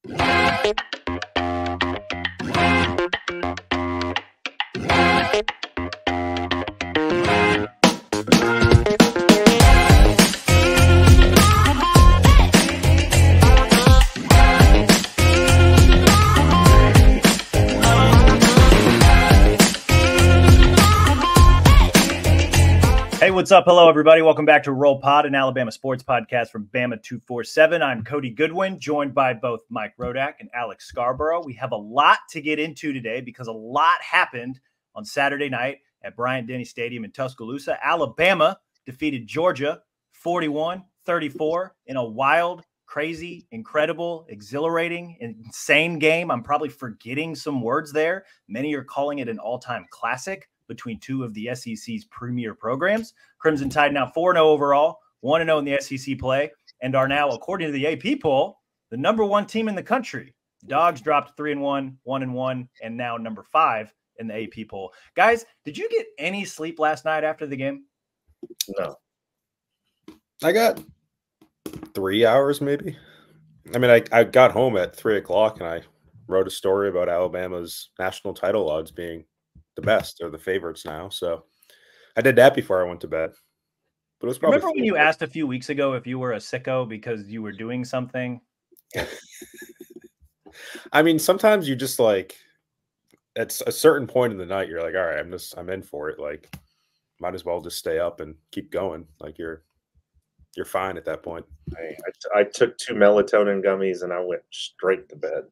Hey, what's up? Hello, everybody. Welcome back to Roll Pod, an Alabama sports podcast from Bama 247. I'm Cody Goodwin, joined by both Mike Rodak and Alex Scarborough. We have a lot to get into today because a lot happened on Saturday night at Bryant-Denny Stadium in Tuscaloosa. Alabama defeated Georgia 41-34 in a wild, crazy, incredible, exhilarating, insane game. I'm probably forgetting some words there. Many are calling it an all-time classic between two of the SEC's premier programs. Crimson Tide now 4-0 overall, 1-0 in the SEC play, and are now, according to the AP poll, the number one team in the country. Dogs dropped 3-1, 1-1, and now number 5 in the AP poll. Guys, did you get any sleep last night after the game? No. I got 3 hours maybe. I mean, I got home at 3 o'clock and I wrote a story about Alabama's national title odds being the best or the favorites now. So I did that before I went to bed. But it was probably Remember when you asked a few weeks ago if you were a sicko because you were doing something? I mean, sometimes you just like at a certain point in the night, you're like, all right, I'm in for it. Like, might as well just stay up and keep going. Like you're fine at that point. I took 2 melatonin gummies and I went straight to bed.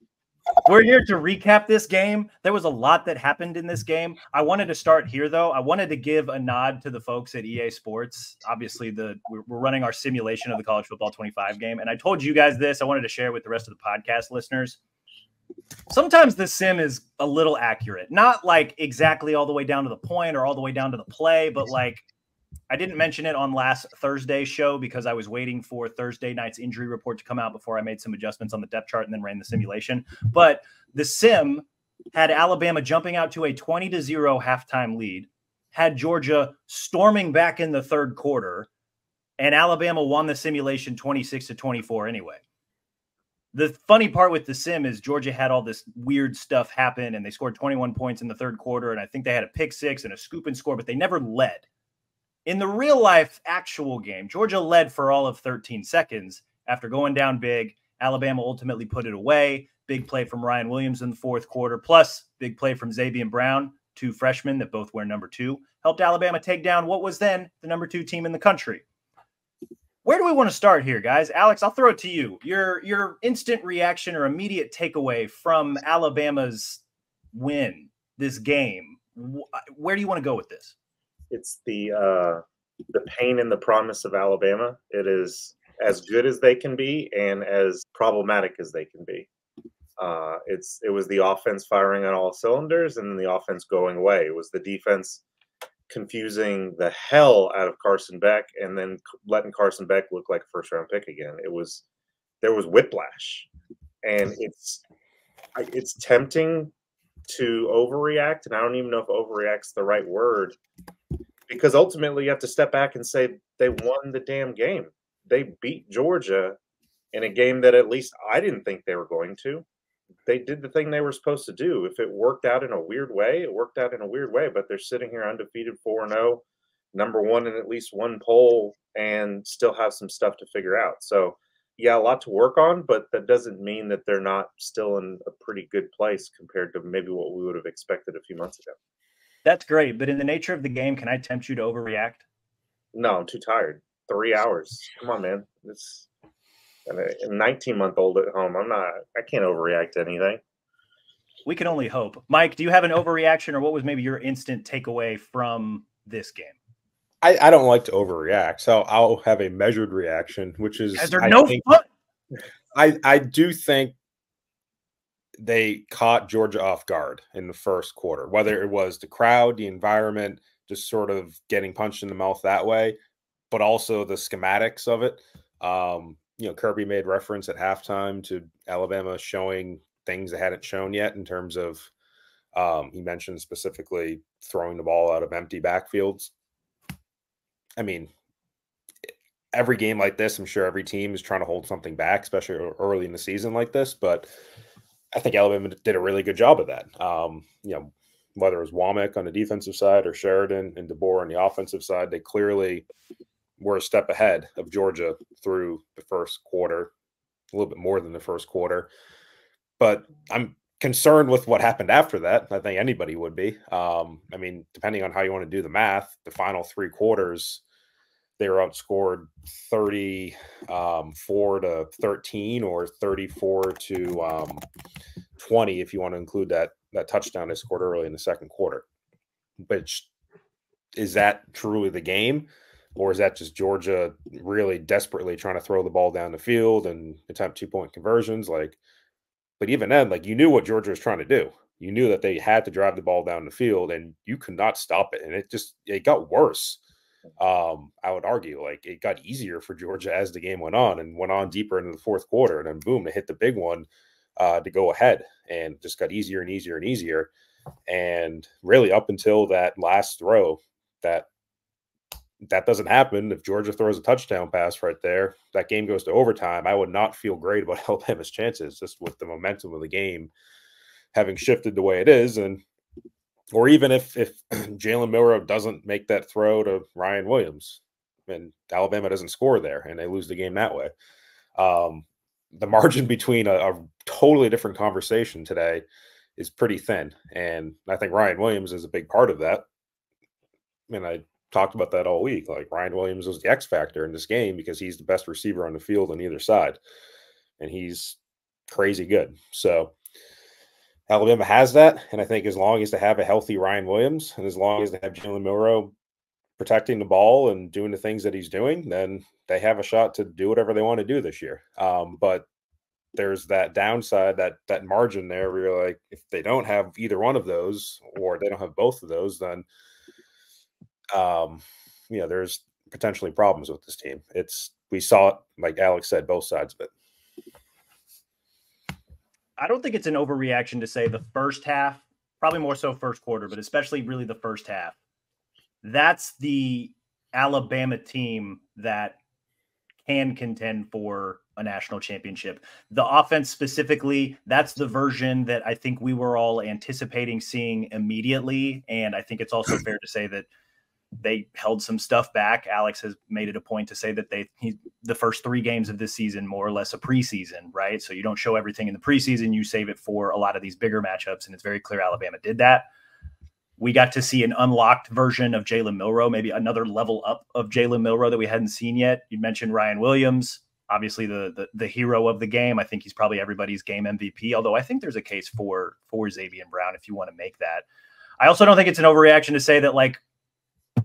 We're here to recap this game. There was a lot that happened in this game. I wanted to start here, though. I wanted to give a nod to the folks at EA Sports. Obviously, we're running our simulation of the College Football 25 game. And I told you guys this. I wanted to share with the rest of the podcast listeners. Sometimes the sim is a little accurate. Not like exactly all the way down to the point or all the way down to the play, but like I didn't mention it on last Thursday's show because I was waiting for Thursday night's injury report to come out before I made some adjustments on the depth chart and then ran the simulation. But the sim had Alabama jumping out to a 20-0 halftime lead, had Georgia storming back in the third quarter, and Alabama won the simulation 26-24 anyway. The funny part with the sim is Georgia had all this weird stuff happen, and they scored 21 points in the third quarter, and I think they had a pick six and a scoop and score, but they never led. In the real-life actual game, Georgia led for all of 13 seconds. After going down big, Alabama ultimately put it away. Big play from Ryan Williams in the fourth quarter, plus big play from Xavier Brown, 2 freshmen that both wear number 2, helped Alabama take down what was then the number 2 team in the country. Where do we want to start here, guys? Alex, I'll throw it to you. Your instant reaction or immediate takeaway from Alabama's win, this game. Where do you want to go with this? It's the pain and the promise of Alabama. It is as good as they can be and as problematic as they can be. It was the offense firing on all cylinders and then the offense going away. It was the defense confusing the hell out of Carson Beck and then letting Carson Beck look like a first-round pick again. There was whiplash, and it's tempting to overreact, and I don't even know if overreact's the right word, because ultimately you have to step back and say they won the damn game. They beat Georgia in a game that at least I didn't think they were going to. They did the thing they were supposed to do. If it worked out in a weird way, it worked out in a weird way, but they're sitting here undefeated 4-0, number 1 in at least one poll, and still have some stuff to figure out. So, yeah, a lot to work on, but that doesn't mean that they're not still in a pretty good place compared to maybe what we would have expected a few months ago. That's great, but in the nature of the game, can I tempt you to overreact? No, I'm too tired. 3 hours. Come on, man. It's a 19-month-old at home. I can't overreact to anything. We can only hope. Mike, do you have an overreaction, or what was maybe your instant takeaway from this game? I don't like to overreact, so I'll have a measured reaction, which is fun. I do think they caught Georgia off guard in the first quarter, whether it was the crowd, the environment, just sort of getting punched in the mouth that way, but also the schematics of it. Kirby made reference at halftime to Alabama showing things they hadn't shown yet in terms of, he mentioned specifically throwing the ball out of empty backfields. I mean, every game like this, I'm sure every team is trying to hold something back, especially early in the season like this. But I think Alabama did a really good job of that. Whether it was Womack on the defensive side or Sheridan and DeBoer on the offensive side, they clearly were a step ahead of Georgia through the first quarter, a little bit more than the first quarter. But I'm concerned with what happened after that. I think anybody would be. Depending on how you want to do the math, the final 3 quarters, they were outscored 34-13 or 34-20 if you want to include that touchdown they scored early in the second quarter. Which, is that truly the game, or is that just Georgia really desperately trying to throw the ball down the field and attempt 2-point conversions? But even then, you knew what Georgia was trying to do. You knew that they had to drive the ball down the field, and you could not stop it. And it got worse. I would argue it got easier for Georgia as the game went on deeper into the fourth quarter, and then boom, they hit the big one to go ahead, and just got easier and easier and easier. And really, up until that last throw, that doesn't happen. If Georgia throws a touchdown pass right there, that game goes to overtime. I would not feel great about Alabama's chances, just with the momentum of the game having shifted the way it is. Or even if Jalen Milroe doesn't make that throw to Ryan Williams and Alabama doesn't score there and they lose the game that way, the margin between a totally different conversation today is pretty thin. And I think Ryan Williams is a big part of that. And I talked about that all week. Ryan Williams was the X factor in this game because he's the best receiver on the field on either side. And he's crazy good. So Alabama has that. And I think as long as they have a healthy Ryan Williams and as long as they have Jalen Milroe protecting the ball and doing the things that he's doing, then they have a shot to do whatever they want to do this year. But there's that downside, that margin there where you're if they don't have either one of those or they don't have both of those, then there's potentially problems with this team. We saw it, like Alex said, both sides of it. I don't think it's an overreaction to say the first half, probably more so first quarter, but especially really the first half. That's the Alabama team that can contend for a national championship. The offense specifically, that's the version that I think we were all anticipating seeing immediately. And I think it's also fair to say that they held some stuff back. Alex has made it a point to say that the first 3 games of this season, more or less a preseason, right? So you don't show everything in the preseason, you save it for a lot of these bigger matchups. And it's very clear Alabama did that. We got to see an unlocked version of Jalen Milroe, maybe another level up of Jalen Milroe that we hadn't seen yet. You mentioned Ryan Williams, obviously the hero of the game. I think he's probably everybody's game MVP, although I think there's a case for Xavier Brown if you want to make that. I also don't think it's an overreaction to say that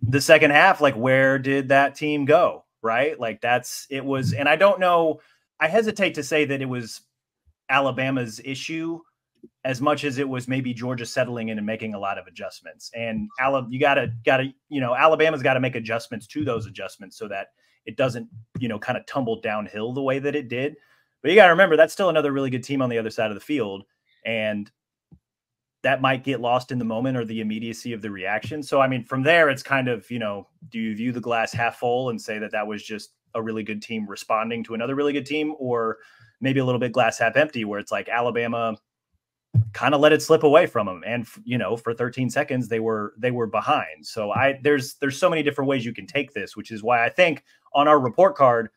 the second half, where did that team go? Right? And I don't know, I hesitate to say that it was Alabama's issue as much as it was maybe Georgia settling in and making a lot of adjustments. And Alabama's got to make adjustments to those adjustments so that it doesn't, kind of tumble downhill the way that it did. But you got to remember, that's still another really good team on the other side of the field. And that might get lost in the moment or the immediacy of the reaction. So, from there, it's kind of, do you view the glass half full and say that was just a really good team responding to another really good team, or maybe a little bit glass half empty where it's Alabama kind of let it slip away from them. And, for 13 seconds, they were behind. So there's so many different ways you can take this, which is why I think on our report card,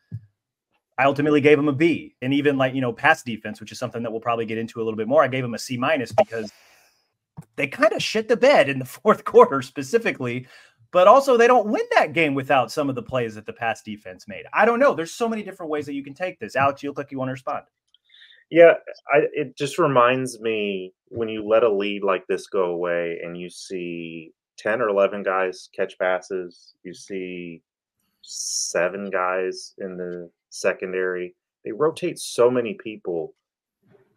I ultimately gave them a B. And even pass defense, which is something that we'll probably get into a little bit more, I gave them a C- because they kind of shit the bed in the fourth quarter specifically, but also they don't win that game without some of the plays that the pass defense made. I don't know. There's so many different ways that you can take this. Alex, you look like you want to respond. Yeah, it just reminds me when you let a lead like this go away and you see 10 or 11 guys catch passes, you see 7 guys in the secondary. They rotate so many people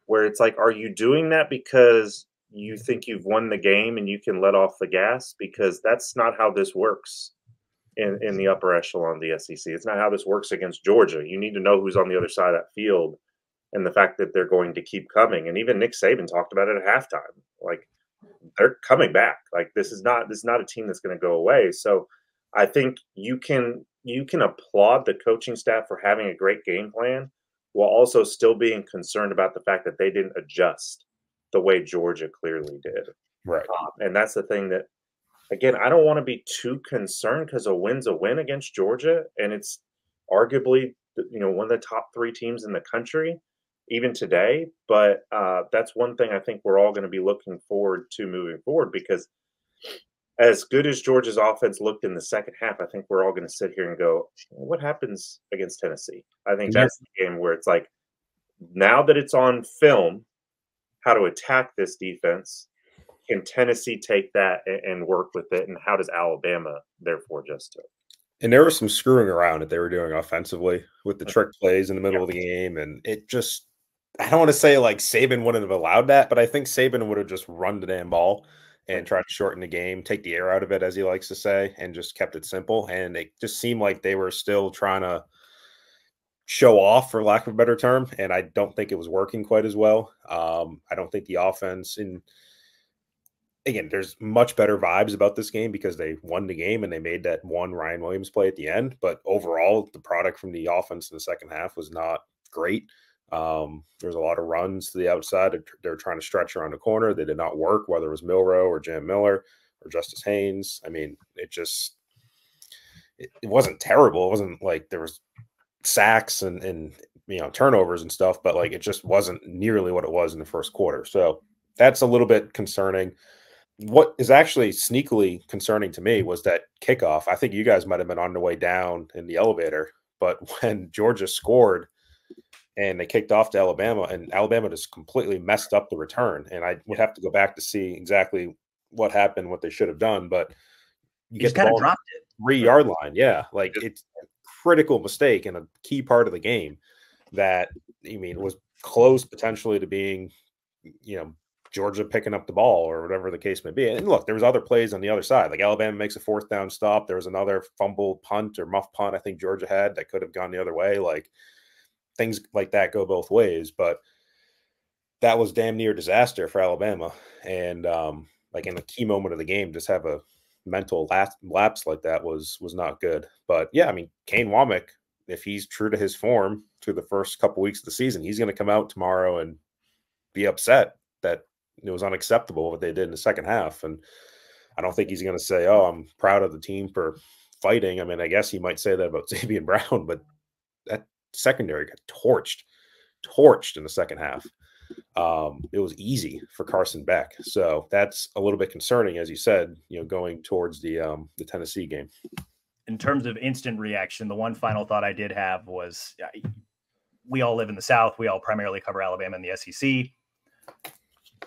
where it's are you doing that because you think you've won the game and you can let off the gas? Because that's not how this works in the upper echelon of the SEC. It's not how this works against Georgia. You need to know who's on the other side of that field and the fact that they're going to keep coming. And even Nick Saban talked about it at halftime. They're coming back. This is not a team that's going to go away. So I think you can you can applaud the coaching staff for having a great game plan while also still being concerned about the fact that they didn't adjust the way Georgia clearly did. Right. And that's the thing that, again, I don't want to be too concerned because a win's a win against Georgia, and it's arguably one of the top 3 teams in the country even today. But that's one thing I think we're all going to be looking forward to moving forward, because as good as Georgia's offense looked in the second half, I think we're all going to sit here and go, what happens against Tennessee? I think that's the game where it's like, now that it's on film, how to attack this defense. Can Tennessee take that and work with it? And how does Alabama therefore adjust to it? And there was some screwing around that they were doing offensively with the trick plays in the middle of the game. And it just, I don't want to say like Saban wouldn't have allowed that, but I think Saban would have just run the damn ball and tried to shorten the game, take the air out of it, as he likes to say, and just kept it simple. And it just seemed like they were still trying to show off, for lack of a better term. And I don't think it was working quite as well. I don't think the offense again, there's much better vibes about this game because they won the game and they made that one Ryan Williams play at the end. But overall, the product from the offense in the second half was not great. There's a lot of runs to the outside. They're trying to stretch around the corner. They did not work, whether it was Milroe or Jam Miller or Justice Haynes. I mean, it wasn't terrible. It wasn't like there was sacks and turnovers and stuff, but like it just wasn't nearly what it was in the first quarter. So that's a little bit concerning. What is actually sneakily concerning to me was that kickoff. I think you guys might have been on the way down in the elevator, but when Georgia scored and they kicked off to Alabama, and Alabama just completely messed up the return. And I would have to go back to see exactly what happened, what they should have done. But you just kind of dropped it. 3-yard line. Yeah. Like it's a critical mistake and a key part of the game that, was close potentially to being, Georgia picking up the ball or whatever the case may be. And look, there was other plays on the other side. Like Alabama makes a 4th down stop. There was another fumble punt or muff punt I think Georgia had that could have gone the other way. Like things like that go both ways. But that was damn near disaster for Alabama. And like in a key moment of the game, just have a mental lapse like that was not good. But yeah, Kane Womack, if he's true to his form through the first couple weeks of the season, he's going to come out tomorrow and be upset that it was unacceptable what they did in the second half. And I don't think he's going to say, oh, I'm proud of the team for fighting. I guess he might say that about Xavier Brown, but that secondary got torched in the second half. It was easy for Carson Beck. So that's a little bit concerning, as you said, going towards the Tennessee game. In terms of instant reaction, the one final thought I did have was we all live in the South. We all primarily cover Alabama and the SEC.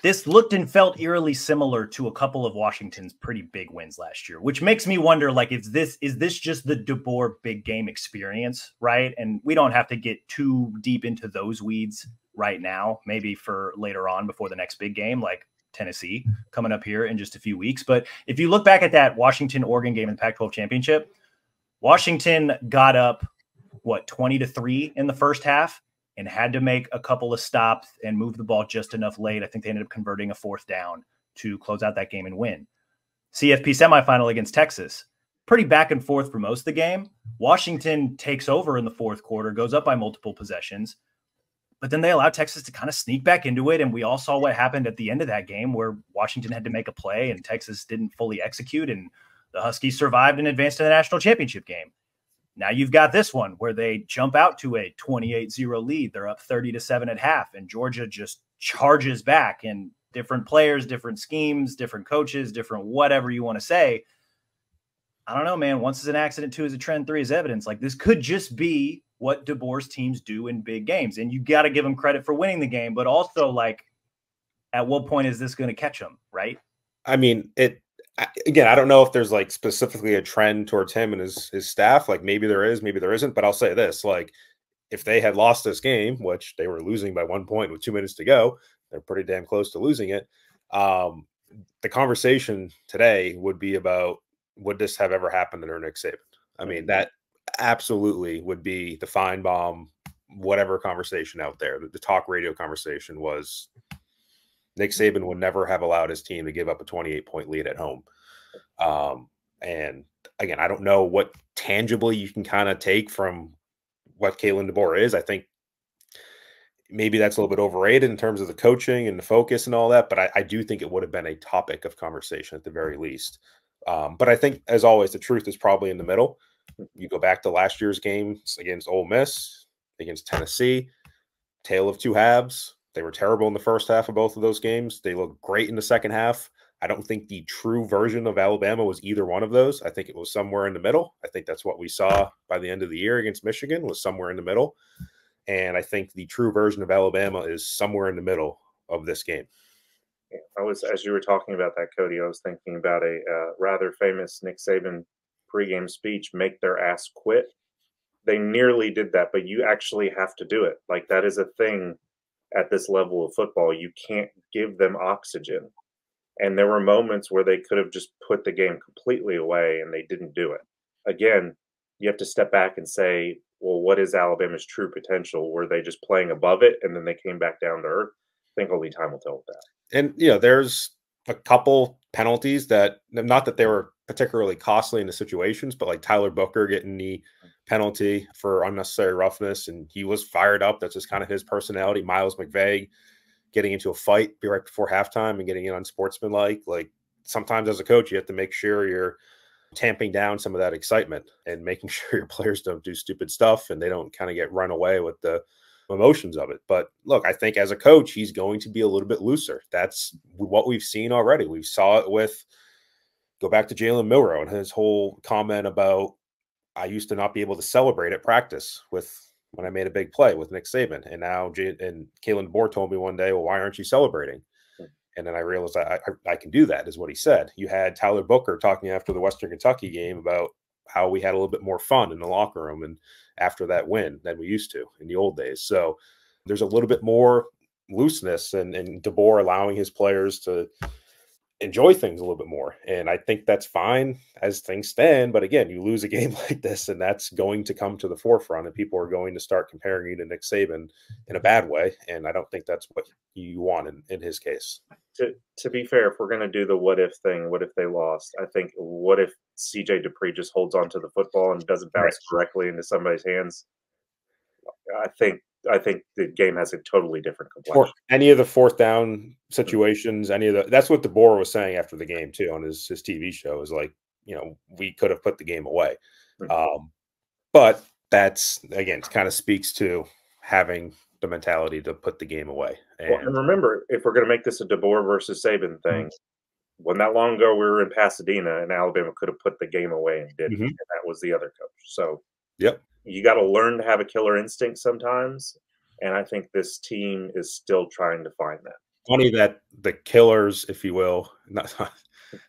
This looked and felt eerily similar to a couple of Washington's pretty big wins last year, which makes me wonder, like, is this just the DeBoer big game experience, right? And we don't have to get too deep into those weeds right now, maybe for later on before the next big game, like Tennessee coming up here in just a few weeks. But if you look back at that Washington-Oregon game in the Pac-12 championship, Washington got up, 20-3 in the first half, and had to make a couple of stops and move the ball just enough late. I think they ended up converting a 4th down to close out that game and win. CFP semifinal against Texas, pretty back and forth for most of the game. Washington takes over in the 4th quarter, goes up by multiple possessions, but then they allowed Texas to kind of sneak back into it. And we all saw what happened at the end of that game where Washington had to make a play and Texas didn't fully execute, and the Huskies survived and advanced to the national championship game. Now you've got this one where they jump out to a 28-0 lead. They're up 30-7 at half, and Georgia just charges back, and different players, different schemes, different coaches, different whatever you want to say. I don't know, man. Once is an accident, 2 is a trend, 3 is evidence. Like, this could just be what DeBoer's teams do in big games. And you got to give them credit for winning the game, but also, like, at what point is this going to catch them, right? Again, I don't know if there's like specifically a trend towards him and his staff. Like maybe there is, maybe there isn't. But I'll say this: like if they had lost this game, which they were losing by 1 point with 2 minutes to go, they're pretty damn close to losing it. The conversation today would be about, would this have ever happened under Nick Saban? That absolutely would be the Feinbaum, whatever conversation out there. The talk radio conversation was, Nick Saban would never have allowed his team to give up a 28-point lead at home. And again, I don't know what tangibly you can kind of take from what Kalen DeBoer is. I think maybe that's a little bit overrated in terms of the coaching and the focus and all that, but I do think it would have been a topic of conversation at the very least. But I think, as always, the truth is probably in the middle. You go back to last year's games against Ole Miss, against Tennessee, tale of two halves. They were terrible in the first half of both of those games. They looked great in the second half. I don't think the true version of Alabama was either one of those. I think it was somewhere in the middle. I think that's what we saw by the end of the year against Michigan, was somewhere in the middle. And I think the true version of Alabama is somewhere in the middle of this game. Yeah, as you were talking about that, Cody, I was thinking about a rather famous Nick Saban pregame speech, "Make their ass quit." They nearly did that, but you actually have to do it. Like, that is a thing at this level of football. You can't give them oxygen. And there were moments where they could have just put the game completely away, and they didn't do it. Again, you have to step back and say, well, what is Alabama's true potential? Were they just playing above it and then they came back down to earth? I think only time will tell with that. And, there's a couple penalties that, not that they were particularly costly in the situations, but like Tyler Booker getting the penalty for unnecessary roughness, and he was fired up. That's just kind of his personality. Miles McVay getting into a fight right before halftime and getting it unsportsmanlike. Like, sometimes as a coach, you have to make sure you're tamping down some of that excitement and making sure your players don't do stupid stuff and they don't kind of get run away with the emotions of it. But look, I think as a coach, he's going to be a little bit looser. That's what we've seen already. We saw it with, go back to Jalen Milroe and his whole comment about, I used to not be able to celebrate at practice when I made a big play with Nick Saban. And now and Kalen DeBoer told me one day, well, why aren't you celebrating? And then I realized I can do that, is what he said. You had Tyler Booker talking after the Western Kentucky game about how we had a little bit more fun in the locker room and after that win than we used to in the old days. So there's a little bit more looseness and DeBoer allowing his players to enjoy things a little bit more. And I think that's fine as things stand. But again, you lose a game like this, and that's going to come to the forefront, and people are going to start comparing you to Nick Saban in a bad way. And I don't think that's what you want in his case. To be fair, if we're going to do the what if thing, what if they lost? I think, what if CJ Dupree just holds on to the football and doesn't bounce directly into somebody's hands? I think the game has a totally different complexion. Or any of the fourth down situations, that's what DeBoer was saying after the game too on his TV show, is like, we could have put the game away. But that's, again, it kind of speaks to having the mentality to put the game away. And remember, if we're going to make this a DeBoer versus Saban thing, when not long ago we were in Pasadena and Alabama could have put the game away and didn't, and that was the other coach. So you got to learn to have a killer instinct sometimes, and I think this team is still trying to find that. Funny that the killers, if you will,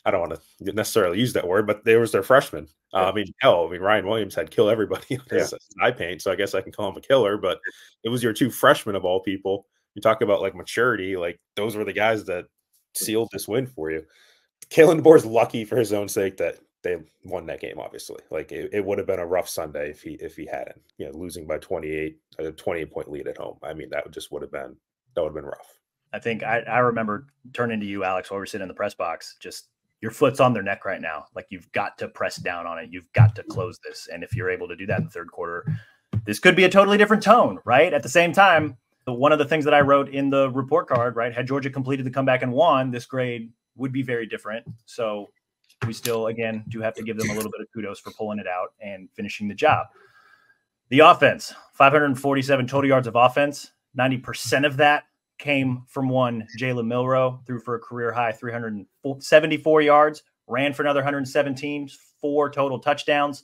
I don't want to necessarily use that word, but they was their freshmen. Ryan Williams had kill everybody on his eye paint, so I guess I can call him a killer. But it was your two freshmen of all people. You talk about like maturity, like those were the guys that sealed this win for you. Kalen DeBoer's lucky for his own sake that they won that game. Obviously, like it would have been a rough Sunday if he hadn't, losing by 28, a 28-point lead at home. I mean, that would have been rough. I think I remember turning to you, Alex, while we were sitting in the press box. Just, your foot's on their neck right now. Like, you've got to press down on it. You've got to close this. And if you're able to do that in the third quarter, this could be a totally different tone, right? At the same time, one of the things that I wrote in the report card, right, had Georgia completed the comeback and won, this grade would be very different. So we still, again, do have to give them a little bit of kudos for pulling it out and finishing the job. The offense, 547 total yards of offense. 90% of that came from one Jalen Milroe, threw for a career high 374 yards, ran for another 117, 4 total touchdowns,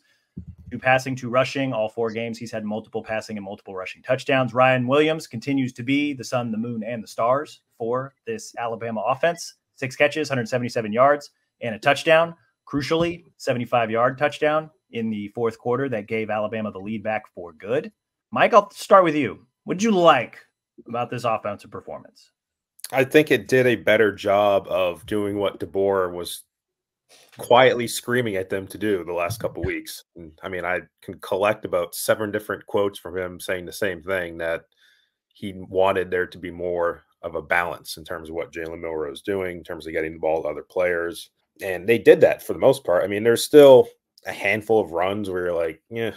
2 passing, 2 rushing. All 4 games he's had multiple passing and multiple rushing touchdowns. Ryan Williams continues to be the sun, the moon, and the stars for this Alabama offense. 6 catches, 177 yards, and a touchdown. Crucially, 75-yard touchdown in the fourth quarter that gave Alabama the lead back for good. Mike, I'll start with you. What did you like about this offensive performance? I think it did a better job of doing what DeBoer was quietly screaming at them to do the last couple of weeks. And, I mean, I can collect about 7 different quotes from him saying the same thing, that he wanted there to be more of a balance in terms of what Jalen Milroe is doing, in terms of getting the ball to other players. And they did that for the most part. I mean, there's still a handful of runs where you're like, yeah,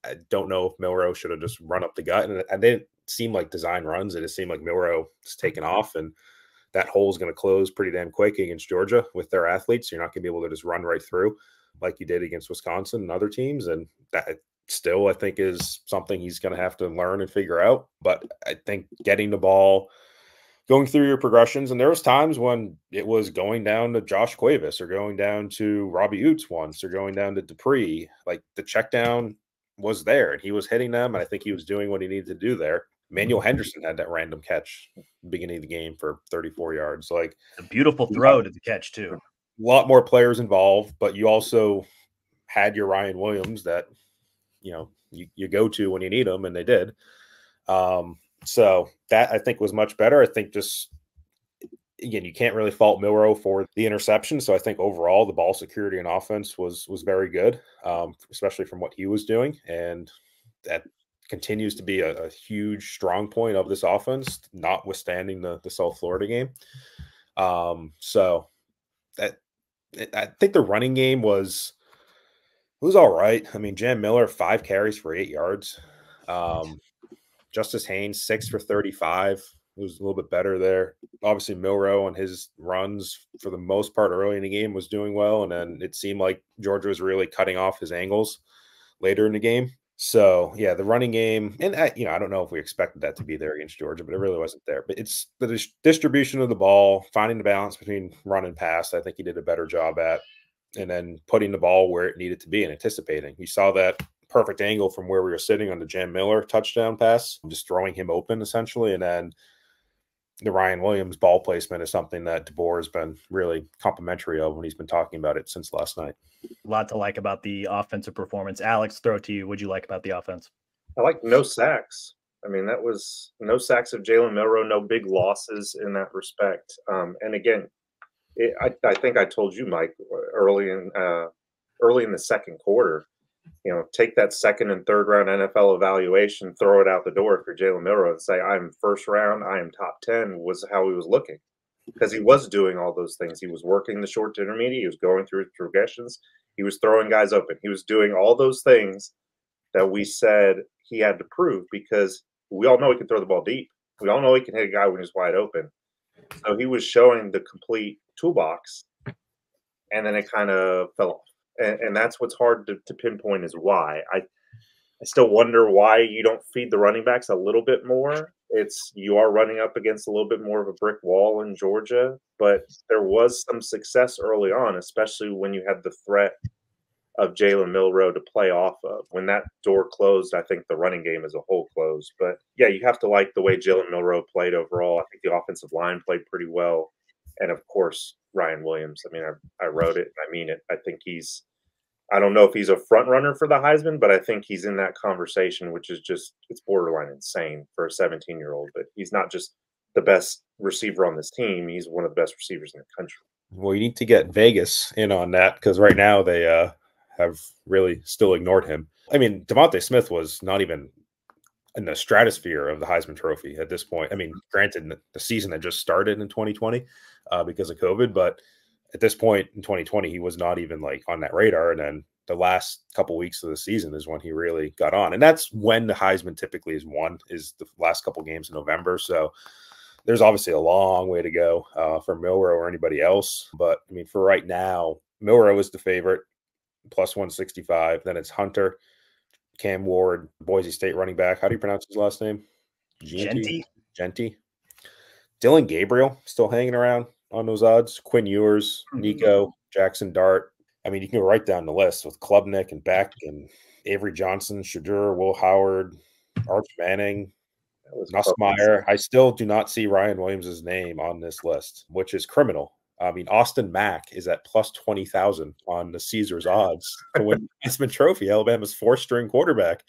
I don't know if Milroe should have just run up the gut. And it didn't seem like design runs. It just seemed like Milroe is taking off, and that hole is going to close pretty damn quick against Georgia with their athletes. You're not going to be able to just run right through like you did against Wisconsin and other teams. And that still, I think, is something he's going to have to learn and figure out. But I think getting the ball, going through your progressions, and there was times when it was going down to Josh Cuevas or going down to Robbie Oots once or going down to Dupree. Like the check down was there and he was hitting them. And I think he was doing what he needed to do there. Manuel Henderson had that random catch at the beginning of the game for 34 yards. Like a beautiful throw to the catch too. A lot more players involved, but you also had your Ryan Williams that, you go to when you need them, and they did. So that I think was much better. I think just, again, you can't really fault Milroe for the interception. So I think overall the ball security and offense was very good, especially from what he was doing. And that continues to be a huge strong point of this offense, notwithstanding the South Florida game. So that I think the running game was all right. I mean, Jam Miller, 5 carries for 8 yards. Justice Haynes, 6 for 35. It was a little bit better there. Obviously, Milroe on his runs for the most part early in the game was doing well. And then it seemed like Georgia was really cutting off his angles later in the game. So, yeah, the running game, and I don't know if we expected that to be there against Georgia, but it really wasn't there. But it's the distribution of the ball, finding the balance between run and pass. I think he did a better job at, and then putting the ball where it needed to be and anticipating. You saw that perfect angle from where we were sitting on the Jam Miller touchdown pass, just throwing him open essentially. And then the Ryan Williams ball placement is something that DeBoer has been really complimentary of when he's been talking about it since last night. A lot to like about the offensive performance. Alex, throw it to you. What'd you like about the offense? I like no sacks. I mean, that was no sacks of Jalen Milroe, no big losses in that respect. And again, I think I told you, Mike, early in the second quarter, take that second and third round NFL evaluation, throw it out the door for Jalen Milroe and say, I'm first round, I am top 10, was how he was looking. Because he was doing all those things. He was working the short to intermediate. He was going through progressions. He was throwing guys open. He was doing all those things that we said he had to prove, because we all know he can throw the ball deep. We all know he can hit a guy when he's wide open. So he was showing the complete toolbox, and then it kind of fell off. And that's what's hard to pinpoint is why. I still wonder why you don't feed the running backs a little bit more. You are running up against a little bit more of a brick wall in Georgia, but there was some success early on, especially when you had the threat of Jalen Milroe to play off of. When that door closed, I think the running game as a whole closed. But yeah, you have to like the way Jalen Milroe played overall. I think the offensive line played pretty well. And of course, Ryan Williams. I mean, I wrote it. I mean it. I think I don't know if he's a front runner for the Heisman, but I think he's in that conversation, which is it's borderline insane for a 17-year-old. But he's not just the best receiver on this team. He's one of the best receivers in the country. Well, you need to get Vegas in on that, because right now they have really still ignored him. I mean, DeVonta Smith was not even in the stratosphere of the Heisman Trophy at this point. I mean, granted, the season had just started in 2020 because of COVID, but at this point in 2020, he was not even like on that radar. And then the last couple weeks of the season is when he really got on. And that's when the Heisman typically is won, is the last couple games in November. So there's obviously a long way to go for Milroe or anybody else. But I mean, for right now, Milroe is the favorite, plus 165. Then it's Hunter, Cam Ward, Boise State running back. How do you pronounce his last name? Genty. Dylan Gabriel still hanging around on those odds. Quinn Ewers, Nico, Jackson Dart. I mean, you can go right down the list with Klubnik and Beck and Avery Johnson, Shadur, Will Howard, Arch Manning, Nussmeier. I still do not see Ryan Williams' name on this list, which is criminal. I mean, Austin Mack is at plus 20,000 on the Caesars odds to win the Heisman Trophy, Alabama's 4th-string quarterback.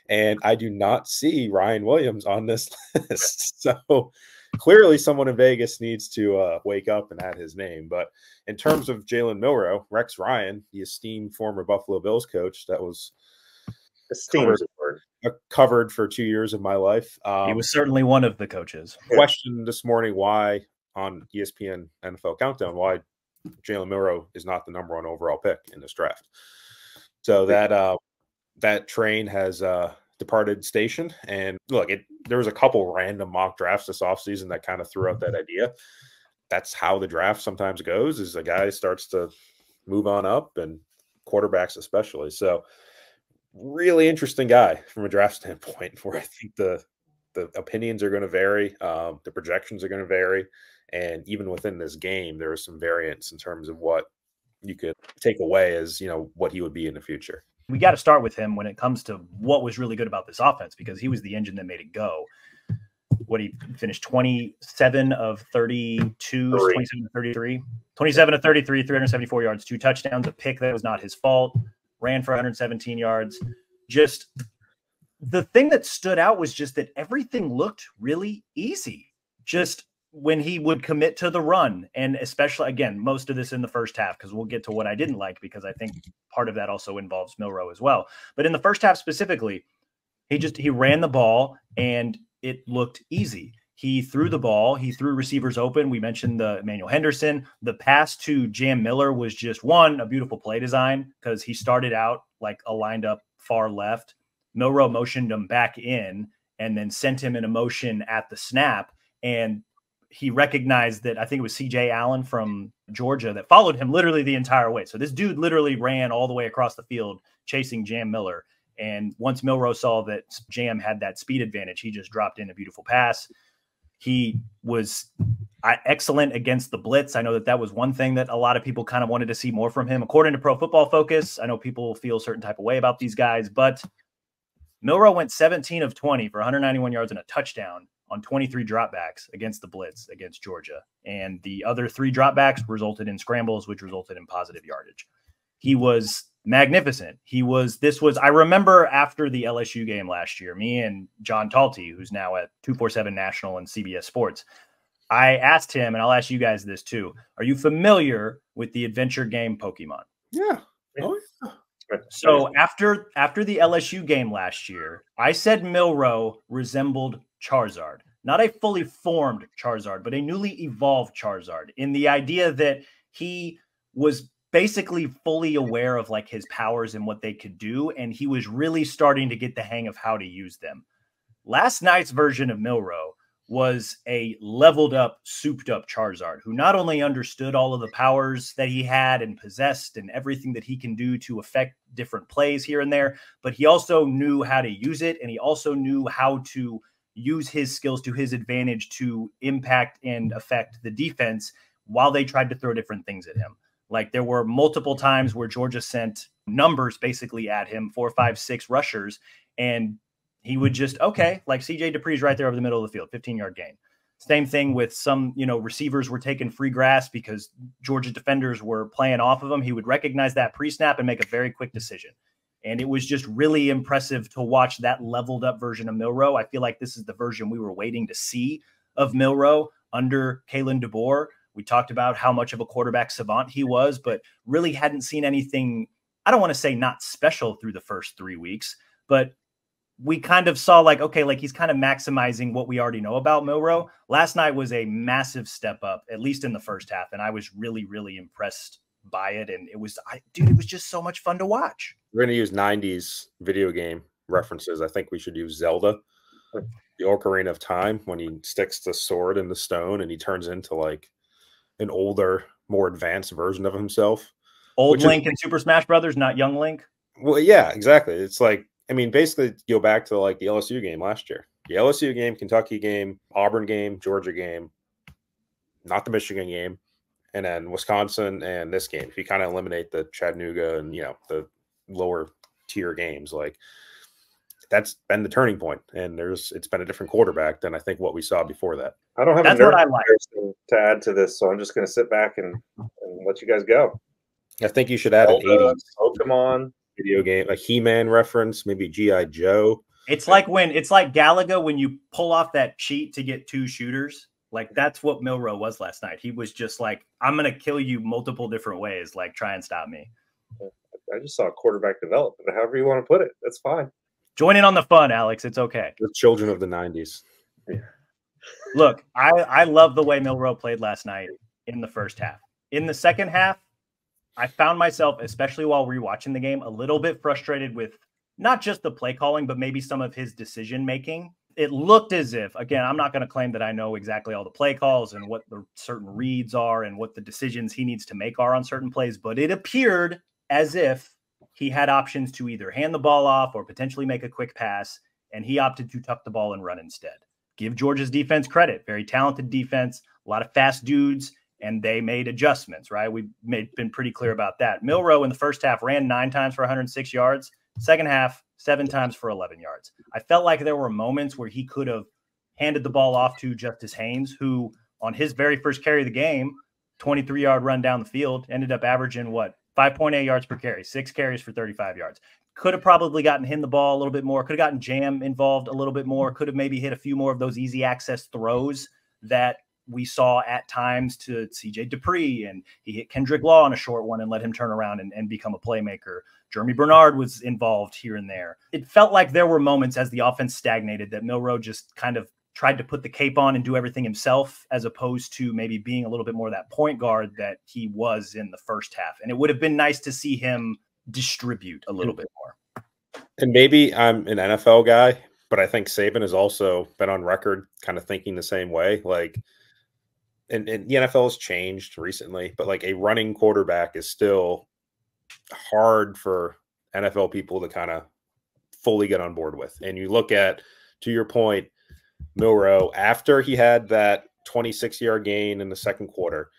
And I do not see Ryan Williams on this list. So clearly someone in Vegas needs to wake up and add his name. But in terms of Jalen Milroe, Rex Ryan, the esteemed former Buffalo Bills coach that was covered for 2 years of my life. He was certainly one of the coaches. Questioned this morning why on ESPN NFL Countdown, why Jalen Milroe is not the #1 overall pick in this draft. So that train has departed station. And look, there was a couple random mock drafts this offseason that kind of threw out that idea. That's how the draft sometimes goes, is a guy starts to move on up, and quarterbacks especially. So really interesting guy from a draft standpoint, where I think the opinions are going to vary, the projections are going to vary, and even within this game, there is some variance in terms of what you could take away as, what he would be in the future. We got to start with him when it comes to what was really good about this offense, because he was the engine that made it go. What he finished 27 of 32, 27 of 33, 27 of 33, 374 yards, 2 touchdowns, a pick that was not his fault, ran for 117 yards. Just the thing that stood out was just that everything looked really easy. Just when he would commit to the run, and especially, again, most of this in the first half, because we'll get to what I didn't like, because I think part of that also involves Milroe as well. But in the first half specifically, he ran the ball and it looked easy. He threw the ball. He threw receivers open. We mentioned the Emmanuel Henderson. The pass to Jam Miller was just a beautiful play design, because he started out like a lined up far left. Milroe motioned him back in and then sent him in a motion at the snap. And he recognized that, I think it was CJ Allen from Georgia, that followed him literally the entire way. So this dude literally ran all the way across the field chasing Jam Miller. And once Milroe saw that Jam had that speed advantage, he just dropped in a beautiful pass. He was excellent against the blitz. I know that was one thing that a lot of people kind of wanted to see more from him. According to Pro Football Focus, I know people feel a certain type of way about these guys, but Milroe went 17 of 20 for 191 yards and a touchdown on 23 dropbacks against the blitz against Georgia. And the other 3 dropbacks resulted in scrambles, which resulted in positive yardage. He was magnificent. I remember after the LSU game last year, me and John Talty, who's now at 247 National and CBS Sports, I asked him, and I'll ask you guys this too, are you familiar with the adventure game Pokemon? Yeah. Oh, yeah. So after the LSU game last year, I said Milroe resembled Charizard. Not a fully formed Charizard, but a newly evolved Charizard, in the idea that he was basically fully aware of like his powers and what they could do, and he was really starting to get the hang of how to use them. Last night's version of Milroe was a leveled up, souped up Charizard, who not only understood all of the powers that he had and possessed and everything that he can do to affect different plays here and there, but he also knew how to use it, and he also knew how to use his skills to his advantage to impact and affect the defense while they tried to throw different things at him. Like, there were multiple times where Georgia sent numbers basically at him, 4, 5, 6 rushers, and he would just, okay, like CJ Dupree's right there over the middle of the field, 15-yard gain. Same thing with some, receivers were taking free grass because Georgia defenders were playing off of him. He would recognize that pre-snap and make a very quick decision. And it was just really impressive to watch that leveled up version of Milroe. I feel like this is the version we were waiting to see of Milroe under Kalen DeBoer. We talked about how much of a quarterback savant he was, but really hadn't seen anything, I don't want to say not special through the first 3 weeks, but we kind of saw like, okay, like he's kind of maximizing what we already know about Milroe. Last night was a massive step up, at least in the first half. And I was really, really impressed by it. And it was just so much fun to watch. We're going to use 90s video game references. I think we should use Zelda, the Ocarina of Time, when he sticks the sword in the stone and he turns into like an older, more advanced version of himself. Old Link in Super Smash Brothers, not young Link. Well, yeah, exactly. It's like, I mean, basically go back to like the LSU game last year. The LSU game, Kentucky game, Auburn game, Georgia game, not the Michigan game, and then Wisconsin and this game. If you kind of eliminate the Chattanooga and, the lower tier games, like that's been the turning point. And it's been a different quarterback than I think what we saw before that. I don't have that's a what I like to add to this, so I'm just going to sit back and let you guys go. I think you should add an 80s Pokemon video game, a He-Man reference, maybe G.I. Joe. It's like Galaga when you pull off that cheat to get 2 shooters. Like, that's what Milroe was last night. He was just like, I'm going to kill you multiple different ways. Like, try and stop me. I just saw quarterback development. However you want to put it, that's fine. Join in on the fun, Alex. It's okay. The children of the 90s. Yeah. Look, I love the way Milroe played last night in the first half. In the second half, I found myself, especially while rewatching the game, a little bit frustrated with not just the play calling, but maybe some of his decision making. It looked as if, again, I'm not going to claim that I know exactly all the play calls and what the certain reads are and what the decisions he needs to make are on certain plays, but it appeared as if he had options to either hand the ball off or potentially make a quick pass, and he opted to tuck the ball and run instead. Give Georgia's defense credit. Very talented defense, a lot of fast dudes, and they made adjustments, right? We've been pretty clear about that. Milroe in the first half ran 9 times for 106 yards. Second half, 7 times for 11 yards. I felt like there were moments where he could have handed the ball off to Justice Haynes, who on his very first carry of the game, 23-yard run down the field, ended up averaging 5.8 yards per carry, 6 carries for 35 yards. Could have probably gotten him the ball a little bit more, could have gotten Jam involved a little bit more, could have maybe hit a few more of those easy access throws that we saw at times to CJ Dupree, and he hit Kendrick Law on a short one and let him turn around and become a playmaker. Jeremy Bernard was involved here and there. It felt like there were moments as the offense stagnated that Milroe just kind of tried to put the cape on and do everything himself, as opposed to maybe being a little bit more that point guard that he was in the first half. And it would have been nice to see him distribute a little bit more. And maybe I'm an NFL guy, but I think Saban has also been on record kind of thinking the same way. Like, and the NFL has changed recently, but like a running quarterback is still hard for NFL people to kind of fully get on board with. And you look at, to your point, Milroe, after he had that 26-yard gain in the second quarter,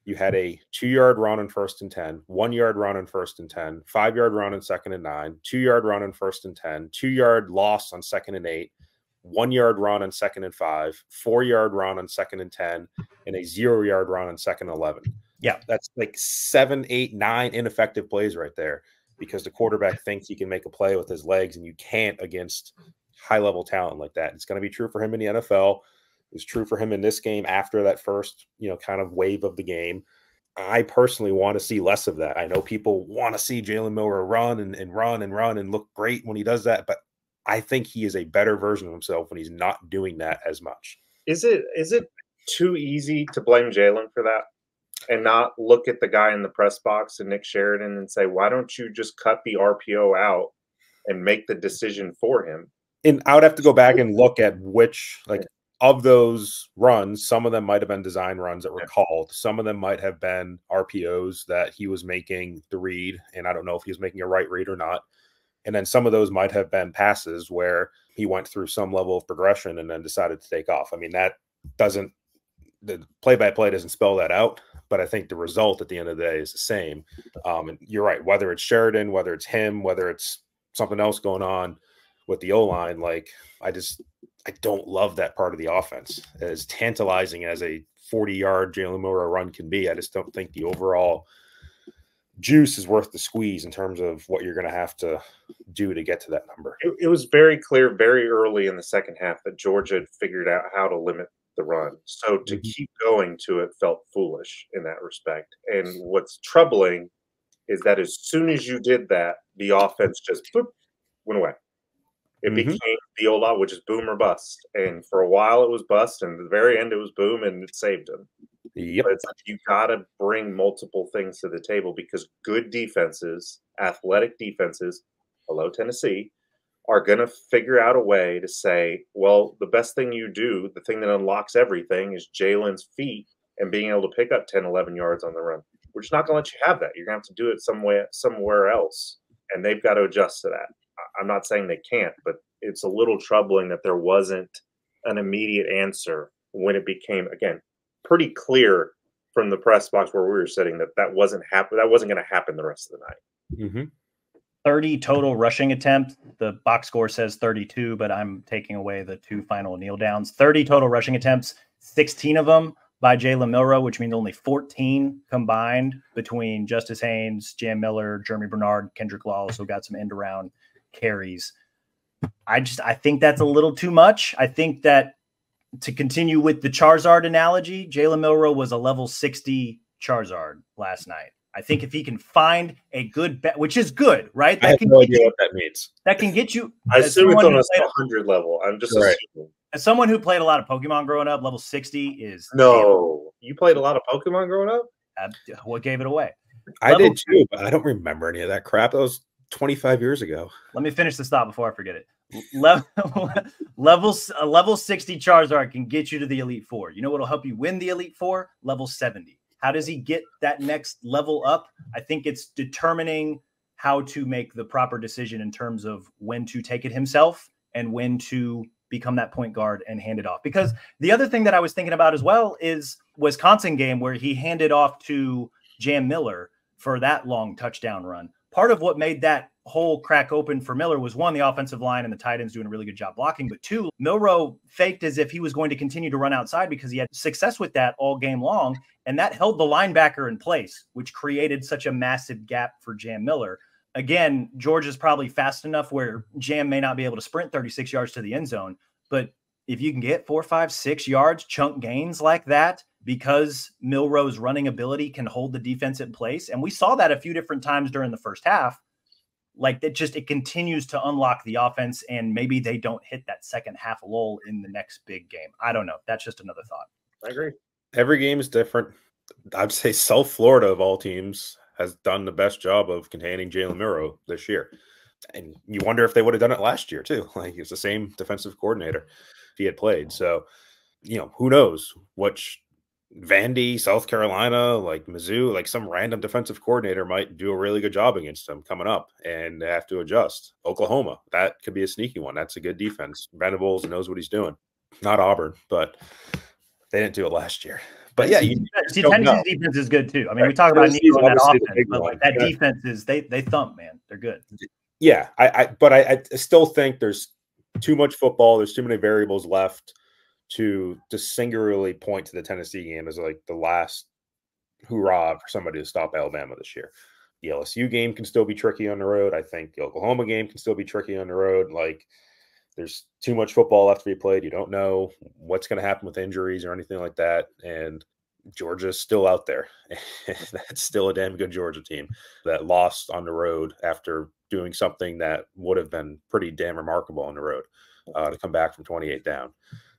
you had a 2-yard run on 1st and 10, 1-yard run on 1st and 10, 5-yard run on 2nd and 9, 2-yard run on 1st and 10, 2-yard loss on 2nd and 8, 1-yard run on 2nd and 5, 4-yard run on 2nd and 10, and a 0-yard run on 2nd and 11. Yeah, that's like 7, 8, 9 ineffective plays right there, because the quarterback thinks he can make a play with his legs, and you can't against high-level talent like that. It's going to be true for him in the NFL. It was true for him in this game after that first, kind of wave of the game. I personally want to see less of that. I know people want to see Jalen Milroe run and run and run and look great when he does that, but I think he is a better version of himself when he's not doing that as much. Is it too easy to blame Jalen for that and not look at the guy in the press box and Nick Sheridan and say, why don't you just cut the RPO out and make the decision for him? And I would have to go back and look at which, like, of those runs, some of them might have been design runs that were called. Some of them might have been RPOs that he was making the read, and I don't know if he was making a right read or not. And then some of those might have been passes where he went through some level of progression and then decided to take off. I mean, that doesn't – the play-by-play doesn't spell that out, but I think the result at the end of the day is the same. And you're right, whether it's Sheridan, whether it's him, whether it's something else going on with the O-line, like, I don't love that part of the offense. As tantalizing as a 40-yard Jalen Milroe run can be, I just don't think the overall juice is worth the squeeze in terms of what you're going to have to do to get to that number. It was very clear very early in the second half that Georgia had figured out how to limit the run. So to keep going to it felt foolish in that respect. And what's troubling is that as soon as you did that, the offense just went away. It became the Ola, which is boom or bust. And for a while it was bust, and at the very end it was boom, and it saved him. Yep. But it's like you got to bring multiple things to the table, because good defenses, athletic defenses, hello Tennessee, are going to figure out a way to say, well, the best thing you do, the thing that unlocks everything, is Jalen's feet and being able to pick up 10, 11 yards on the run. We're just not going to let you have that. You're going to have to do it somewhere else, and they've got to adjust to that. I'm not saying they can't, but it's a little troubling that there wasn't an immediate answer when it became, again, pretty clear from the press box where we were sitting that wasn't going to happen the rest of the night. 30 total rushing attempts. The box score says 32, but I'm taking away the 2 final kneel downs. 30 total rushing attempts, 16 of them by Jalen Milroe, which means only 14 combined between Justice Haynes, Jam Miller, Jeremy Bernard, Kendrick Law also got some end around carries. I think that's a little too much. I think that, to continue with the Charizard analogy, Jalen Milroe was a level 60 Charizard last night. I think if he can find a good bet, which is good, right? That I have no idea what that means. That can get you. I assume it's on a 100 level. I'm just assuming. As someone who played a lot of Pokemon growing up, level 60 is. No. You played a lot of Pokemon growing up? What gave it away? I did too, but I don't remember any of that crap. That was 25 years ago. Let me finish this thought before I forget it. Level 60 Charizard can get you to the Elite Four. You know what'll help you win the Elite Four? Level 70. How does he get that next level up? I think it's determining how to make the proper decision in terms of when to take it himself and when to become that point guard and hand it off. Because the other thing that I was thinking about as well is Wisconsin game where he handed off to Jam Miller for that long touchdown run. Part of what made that hole crack open for Miller was, one, the offensive line and the tight ends doing a really good job blocking, but two, Milroe faked as if he was going to continue to run outside because he had success with that all game long, and that held the linebacker in place, which created such a massive gap for Jam Miller. Again, Georgia's probably fast enough where Jam may not be able to sprint 36 yards to the end zone, but if you can get 4, 5, 6 yards, chunk gains like that, because Milroe's running ability can hold the defense in place. And we saw that a few different times during the first half. Like it continues to unlock the offense, and maybe they don't hit that second half lull in the next big game. I don't know. That's just another thought. I agree. Every game is different. I'd say South Florida of all teams has done the best job of containing Jalen Milroe this year. And you wonder if they would have done it last year too. Like, it's the same defensive coordinator if he had played. So, who knows which Vandy, South Carolina, like Mizzou, like some random defensive coordinator might do a really good job against them coming up, and they have to adjust. Oklahoma, that could be a sneaky one. That's a good defense. Venables knows what he's doing. Not Auburn, but they didn't do it last year. But yeah, Tennessee's defense is good too. I mean, we talk about Nico on that offense, but like that defense is they thump, man. They're good. Yeah, but I still think there's too much football. There's too many variables left to singularly point to the Tennessee game as like the last hoorah for somebody to stop Alabama this year. The LSU game can still be tricky on the road. I think the Oklahoma game can still be tricky on the road. Like, there's too much football left to be played. You don't know what's going to happen with injuries or anything like that. And Georgia's still out there. That's still a damn good Georgia team that lost on the road after doing something that would have been pretty damn remarkable on the road to come back from 28 down.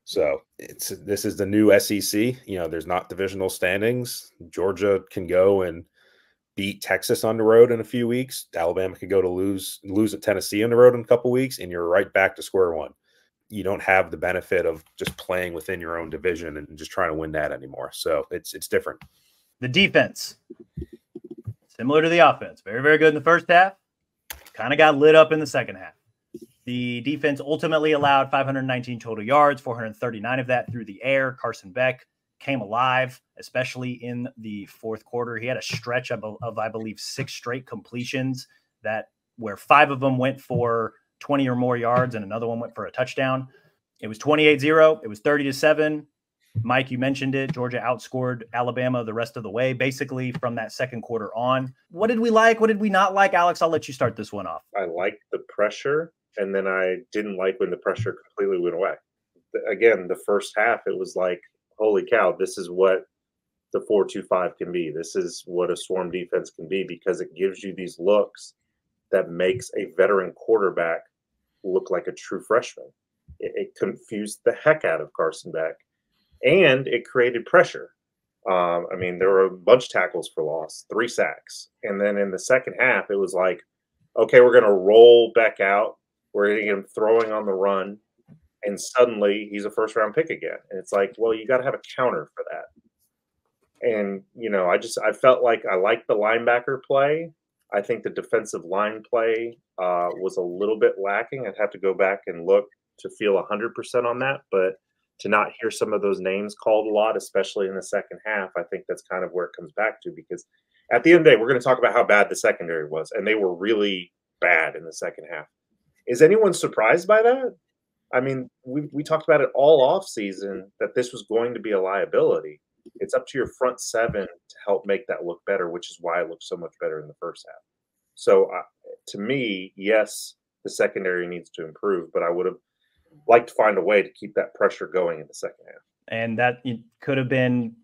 So this is the new SEC. There's not divisional standings. Georgia can go and beat Texas on the road in a few weeks. Alabama could go to lose at Tennessee on the road in a couple weeks, and you're right back to square one. You don't have the benefit of just playing within your own division and just trying to win that anymore. So it's different. The defense, similar to the offense, very, very good in the first half. Kind of got lit up in the second half. The defense ultimately allowed 519 total yards, 439 of that through the air. Carson Beck came alive, especially in the fourth quarter. He had a stretch of I believe, 6 straight completions where 5 of them went for 20 or more yards and another one went for a touchdown. It was 28-0. It was 30-7. Mike, you mentioned it. Georgia outscored Alabama the rest of the way, basically from that second quarter on. What did we like? What did we not like? Alex, I'll let you start this one off. I liked the pressure, and then I didn't like when the pressure completely went away. Again, the first half, it was like, holy cow, this is what the 4-2-5 can be. This is what a swarm defense can be, because it gives you these looks that makes a veteran quarterback look like a true freshman. It confused the heck out of Carson Beck, and it created pressure. There were a bunch of tackles for loss, 3 sacks. And then in the second half, it was like, okay, we're going to roll Beck out. We're going to get him throwing on the run. And suddenly he's a first-round pick again. And it's like, well, you got to have a counter for that. And, I felt like I liked the linebacker play. I think the defensive line play was a little bit lacking. I'd have to go back and look to feel 100% on that. But to not hear some of those names called a lot, especially in the second half, I think that's kind of where it comes back to. Because at the end of the day, we're going to talk about how bad the secondary was. And they were really bad in the second half. Is anyone surprised by that? I mean, we talked about it all off season that this was going to be a liability. It's up to your front 7 to help make that look better, which is why it looked so much better in the first half. So to me, yes, the secondary needs to improve, but I would have liked to find a way to keep that pressure going in the second half. And that could have been,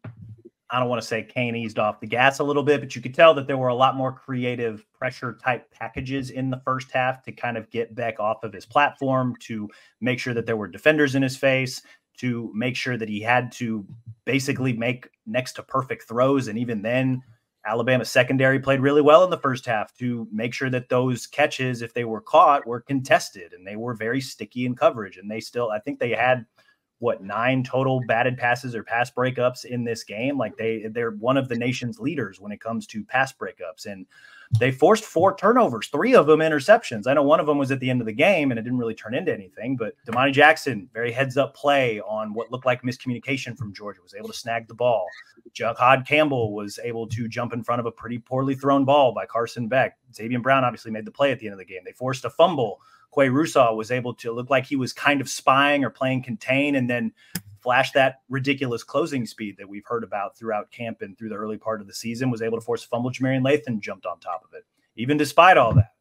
I don't want to say Kane eased off the gas a little bit, but you could tell that there were a lot more creative pressure type packages in the first half to kind of get Beck off of his platform, to make sure that there were defenders in his face, to make sure that he had to basically make next to perfect throws. And even then, Alabama secondary played really well in the first half to make sure that those catches, if they were caught, were contested, and they were very sticky in coverage. And they still, I think they had, 9 total batted passes or pass breakups in this game. Like they're one of the nation's leaders when it comes to pass breakups. And they forced 4 turnovers, 3 of them interceptions. I know one of them was at the end of the game and it didn't really turn into anything, but Damani Jackson, very heads up play on what looked like miscommunication from Georgia, was able to snag the ball. Jahad Campbell was able to jump in front of a pretty poorly thrown ball by Carson Beck. Xavier Brown obviously made the play at the end of the game. They forced a fumble. Quay Russaw was able to look like he was kind of spying or playing contain, and then flash that ridiculous closing speed that we've heard about throughout camp and through the early part of the season, was able to force a fumble. Jamarian Lathan jumped on top of it. Even despite all that,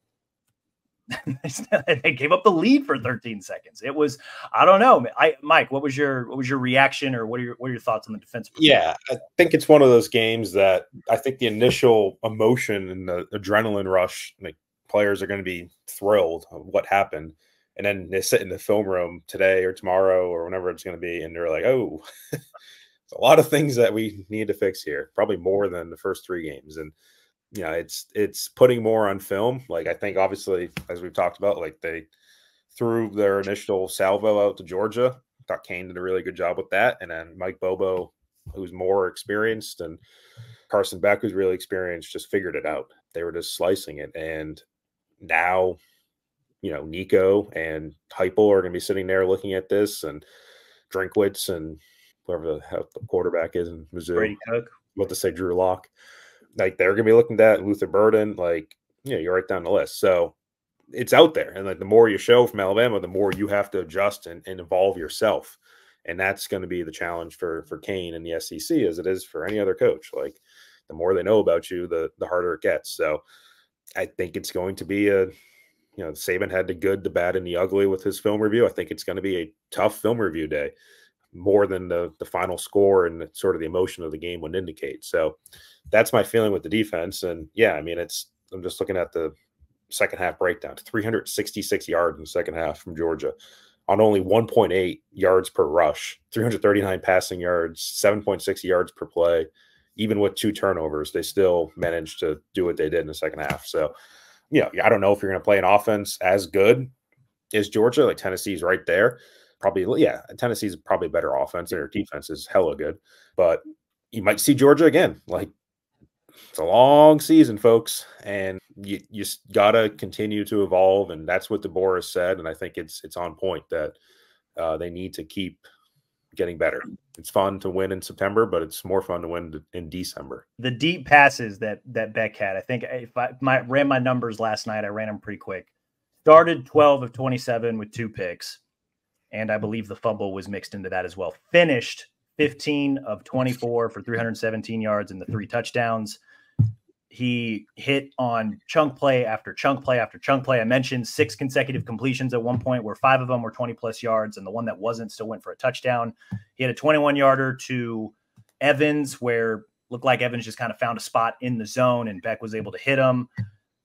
they gave up the lead for 13 seconds. It was, I don't know. Mike, what was your reaction, or what are your thoughts on the defense? Yeah, I think it's one of those games that I think the initial emotion and the adrenaline rush, like, players are going to be thrilled of what happened. And then they sit in the film room today or tomorrow or whenever it's going to be, and they're like, oh, a lot of things that we need to fix here, probably more than the first 3 games. And, you know, it's putting more on film. Like, I think obviously, as we've talked about, like, they threw their initial salvo out to Georgia. I thought Kane did a really good job with that. And then Mike Bobo, who's more experienced, and Carson Beck, who's really experienced, just figured it out. They were just slicing it. And now, you know, Nico and Heupel are going to be sitting there looking at this, and Drinkwitz and whoever the quarterback is in Mizzou. Brady Cook. What to say, Drew Lock. Like, they're going to be looking at Luther Burden. Like, you know, you're right down the list. So it's out there. And, like, the more you show from Alabama, the more you have to adjust and evolve yourself. And that's going to be the challenge for Kane and the SEC, as it is for any other coach. Like, the more they know about you, the harder it gets. So I think it's going to be Saban had the good, the bad, and the ugly with his film review. I think it's going to be a tough film review day, more than the final score and sort of the emotion of the game would indicate. So that's my feeling with the defense. And yeah, I mean, I'm just looking at the second half breakdown. 366 yards in the second half from Georgia on only 1.8 yards per rush, 339 passing yards, 7.6 yards per play. Even with 2 turnovers, they still managed to do what they did in the second half. So, you know, I don't know if you're going to play an offense as good as Georgia. Like, Tennessee's right there. Probably, yeah, Tennessee's probably a better offense, and their defense is hella good. But you might see Georgia again. Like, it's a long season, folks, and you just got to continue to evolve, and that's what DeBoer has said, and I think it's on point that they need to keep getting better. It's fun to win in September, but it's more fun to win in December. The deep passes that Beck had, I think if I ran my numbers last night, I ran them pretty quick. Started 12 of 27 with 2 picks, and I believe the fumble was mixed into that as well. Finished 15 of 24 for 317 yards and the 3 touchdowns. He hit on chunk play after chunk play after chunk play. I mentioned 6 consecutive completions at one point, where 5 of them were 20-plus yards, and the one that wasn't still went for a touchdown. He had a 21-yarder to Evans, where looked like Evans just kind of found a spot in the zone, and Beck was able to hit him.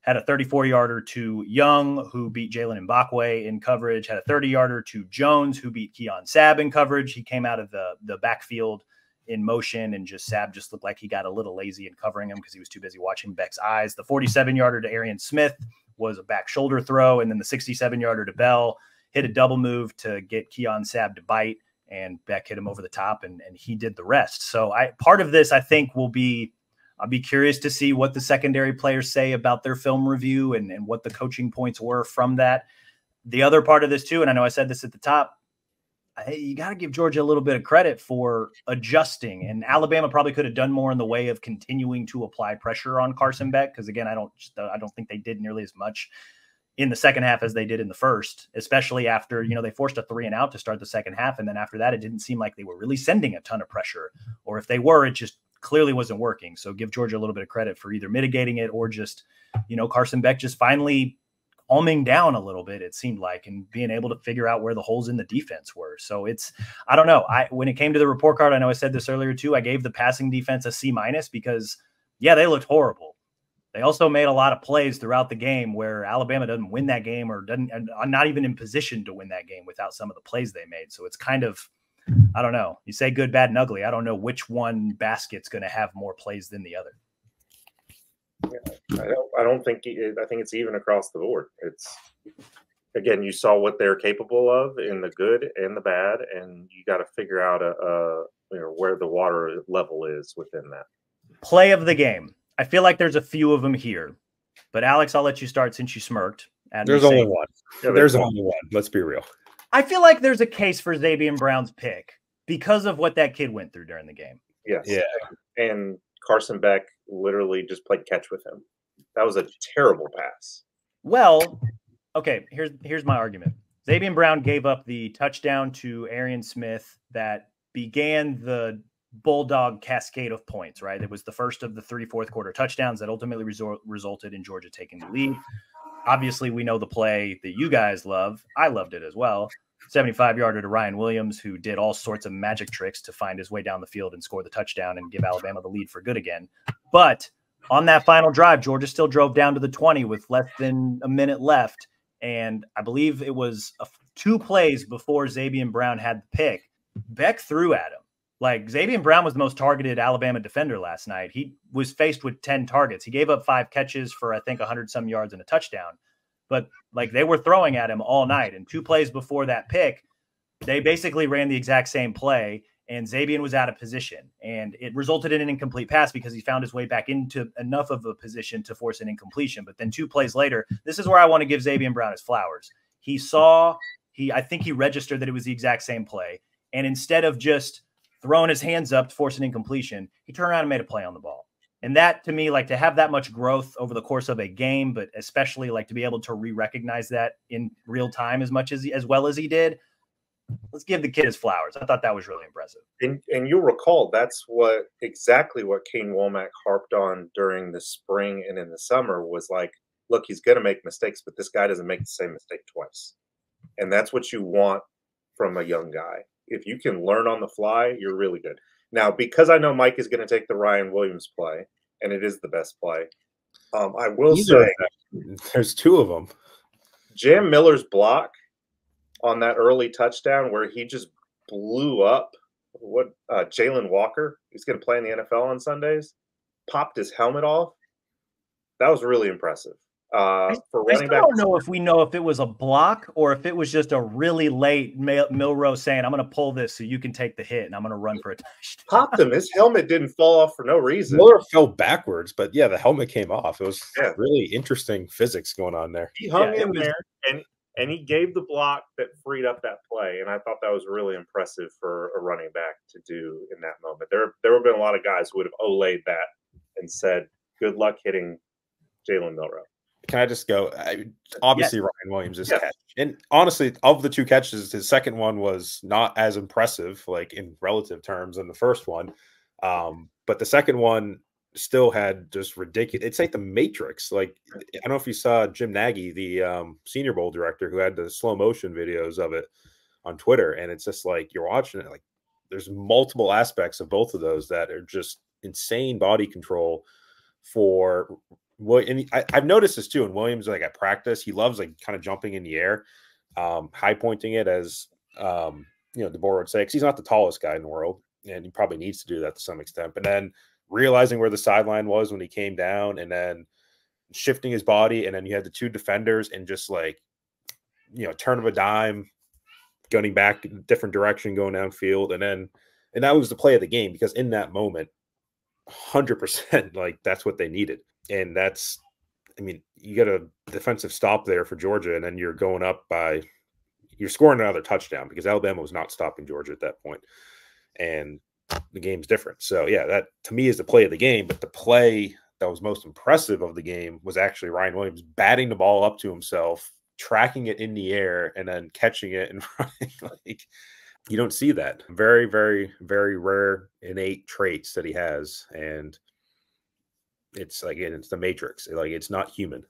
Had a 34-yarder to Young, who beat Jalen Mbakwe in coverage. Had a 30-yarder to Jones, who beat Keon Sabb in coverage. He came out of the backfield in motion, and Sabb just looked like he got a little lazy in covering him because he was too busy watching Beck's eyes. The 47-yarder to Arian Smith was a back shoulder throw, and then the 67-yarder to Bell hit a double move to get Keon Sabb to bite, and Beck hit him over the top, and he did the rest. So part of this, I think, will be, I'll be curious to see what the secondary players say about their film review and what the coaching points were from that. The other part of this too, and I know I said this at the top, you got to give Georgia a little bit of credit for adjusting, and Alabama probably could have done more in the way of continuing to apply pressure on Carson Beck. Because again, I don't think they did nearly as much in the second half as they did in the first, especially after, they forced a 3-and-out to start the second half. And then after that, it didn't seem like they were really sending a ton of pressure, or if they were, it just clearly wasn't working. So give Georgia a little bit of credit for either mitigating it or just, Carson Beck just finally calming down a little bit, it seemed like, and being able to figure out where the holes in the defense were. So I don't know. When it came to the report card, I know I said this earlier too, I gave the passing defense a C- because yeah, they looked horrible. They also made a lot of plays throughout the game where Alabama doesn't win that game, or doesn't, not even in position to win that game without some of the plays they made. So it's kind of, I don't know. You say good, bad, and ugly. I don't know which one basket's going to have more plays than the other. I don't think I think it's even across the board. It's again, you saw what they're capable of in the good and the bad, and you got to figure out where the water level is within that. Play of the game. I feel like there's a few of them here, but Alex, I'll let you start since you smirked. There's only one. There's only one. Let's be real. I feel like there's a case for Xavier Brown's pick because of what that kid went through during the game. Yes. Yeah. And Carson Beck literally just played catch with him. That was a terrible pass. Well, okay, here's my argument. Xavier Brown gave up the touchdown to Arian Smith that began the Bulldog cascade of points, right? It was the first of the 3 fourth quarter touchdowns that ultimately resulted in Georgia taking the lead. Obviously, we know the play that you guys love. I loved it as well. 75-yarder to Ryan Williams, who did all sorts of magic tricks to find his way down the field and score the touchdown and give Alabama the lead for good again. But on that final drive, Georgia still drove down to the 20 with less than a minute left. And I believe it was 2 plays before Xavier Brown had the pick. Beck threw at him. Like, Xavier Brown was the most targeted Alabama defender last night. He was faced with 10 targets. He gave up 5 catches for, I think, 100-some yards and a touchdown. But, like, they were throwing at him all night. And 2 plays before that pick, they basically ran the exact same play, and Xavier was out of position. And it resulted in an incomplete pass because he found his way back into enough of a position to force an incompletion. But then 2 plays later, this is where I want to give Xavier Brown his flowers. I think he registered that it was the exact same play. And instead of just throwing his hands up to force an incompletion, he turned around and made a play on the ball. And that, to me, like, to have that much growth over the course of a game, but especially like to be able to re-recognize that in real time as well as he did, let's give the kid his flowers. I thought that was really impressive. And you'll recall that's exactly what Kane Womack harped on during the spring and in the summer was like, look, he's going to make mistakes, but this guy doesn't make the same mistake twice. And that's what you want from a young guy. If you can learn on the fly, you're really good. Now, because I know Mike is going to take the Ryan Williams play, and it is the best play, I will say there's 2 of them. Jam Miller's block on that early touchdown where he just blew up Jalen Walker, he's going to play in the NFL on Sundays, popped his helmet off. That was really impressive. For running back, I don't know if we know if it was a block or if it was just a really late Milroe saying, I'm going to pull this so you can take the hit and I'm going to run for a touchdown. Popped him. His helmet didn't fall off for no reason. Miller fell backwards, but yeah, the helmet came off. It was really interesting physics going on there. He hung in there and he gave the block that freed up that play. And I thought that was really impressive for a running back to do in that moment. There have been a lot of guys who would have olayed that and said, good luck hitting Jalen Milroe. Can I just go? Obviously, yes. Ryan Williams' catch. And honestly, of the 2 catches, his second one was not as impressive, like in relative terms, than the first one. But the second one still had just ridiculous. It's like the Matrix. Like, I don't know if you saw Jim Nagy, the Senior Bowl director, who had the slow motion videos of it on Twitter. And it's just like you're watching it. Like, there's multiple aspects of both of those that are just insane body control for. Well, and I've noticed this too. And Williams, like at practice, he loves like kind of jumping in the air, high pointing it, as DeBoer would say, because he's not the tallest guy in the world, and he probably needs to do that to some extent. But then realizing where the sideline was when he came down, and then shifting his body, and then you had the 2 defenders, and just like turn of a dime, gunning back in a different direction, going downfield, and that was the play of the game because in that moment, 100%, like that's what they needed. And that's, I mean, you got a defensive stop there for Georgia, and then you're going up you're scoring another touchdown because Alabama was not stopping Georgia at that point. And the game's different. So, yeah, that to me is the play of the game. But the play that was most impressive of the game was actually Ryan Williams batting the ball up to himself, tracking it in the air, and then catching it and running. Like, you don't see that. Very, very, very rare innate traits that he has. And it's like, it's the Matrix. Like, it's not human.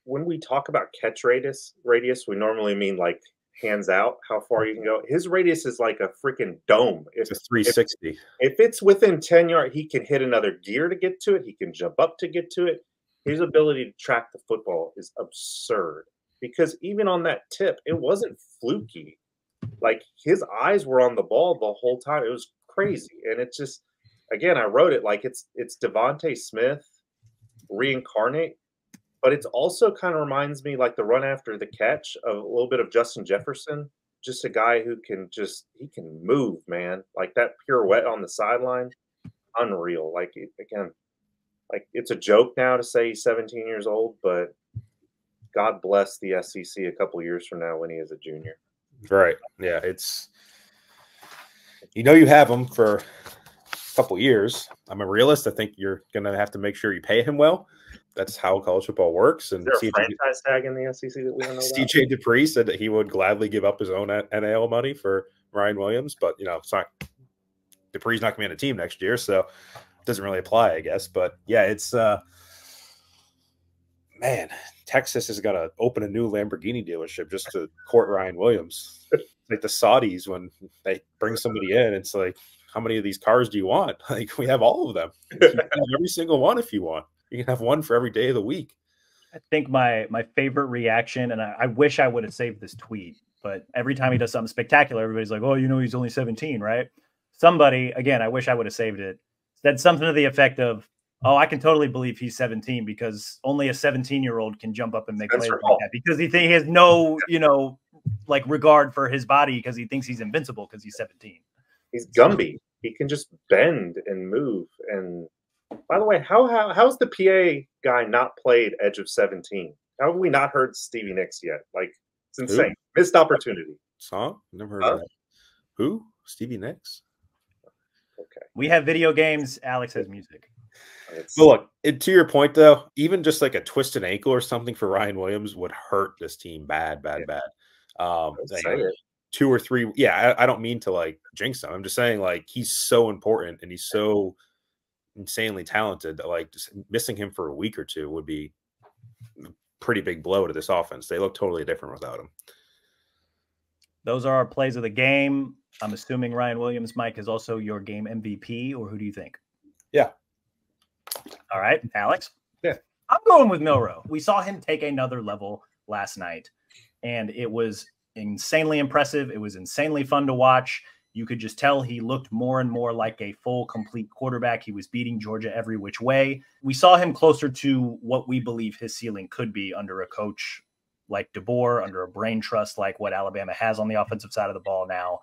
When we talk about catch radius, we normally mean like hands out, how far you can go. His radius is like a freaking dome. It's a 360. If it's within 10 yards, he can hit another gear to get to it. He can jump up to get to it. His ability to track the football is absurd because even on that tip, it wasn't fluky. Like, his eyes were on the ball the whole time. It was crazy. And it's just, again, I wrote it like it's Devontae Smith reincarnate, but it's also kind of reminds me like the run after the catch of a little bit of Justin Jefferson. Just a guy who he can move, man. Like that pirouette on the sideline, unreal. Like again, like it's a joke now to say he's 17 years old, but God bless the SEC a couple years from now when he is a junior. Right. Yeah. It's, you have him for a couple years. I'm a realist. I think you're going to have to make sure you pay him well. That's how college football works. And is there a franchise tag in the SEC that we don't know about? CJ Dupree said that he would gladly give up his own NIL money for Ryan Williams, but it's not. Dupree's not going to be on the team next year, so it doesn't really apply, I guess. But yeah, it's man, Texas is going to open a new Lamborghini dealership just to court Ryan Williams. Like the Saudis, when they bring somebody in, it's like, how many of these cars do you want? Like, we have all of them. You can have every single one if you want. You can have one for every day of the week. I think my favorite reaction, and I wish I would have saved this tweet, but every time he does something spectacular, everybody's like, oh, he's only 17, right? Somebody, again, I wish I would have saved it, said something to the effect of, oh, I can totally believe he's 17 because only a 17-year-old can jump up and make plays like that because he has no, like regard for his body because he thinks he's invincible because he's 17. He's Gumby. He can just bend and move. And by the way, how's the PA guy not played Edge of 17? How have we not heard Stevie Nicks yet? Like, it's insane. Who? Missed opportunity. Song? Never heard of that. Who? Stevie Nicks? Okay. We have video games. Alex has music. But look, to your point, though, even just like a twisted ankle or something for Ryan Williams would hurt this team bad. Like, 2 or 3. Yeah, I don't mean to like jinx him. I'm just saying like he's so important and he's so insanely talented that like just missing him for a week or two would be a pretty big blow to this offense. They look totally different without him. Those are our plays of the game. I'm assuming Ryan Williams, Mike, is also your game MVP, or who do you think? Yeah. All right, Alex? Yeah. I'm going with Milroe. We saw him take another level last night, and it was insanely impressive. It was insanely fun to watch. You could just tell he looked more and more like a full, complete quarterback. He was beating Georgia every which way. We saw him closer to what we believe his ceiling could be under a coach like DeBoer, under a brain trust like what Alabama has on the offensive side of the ball now.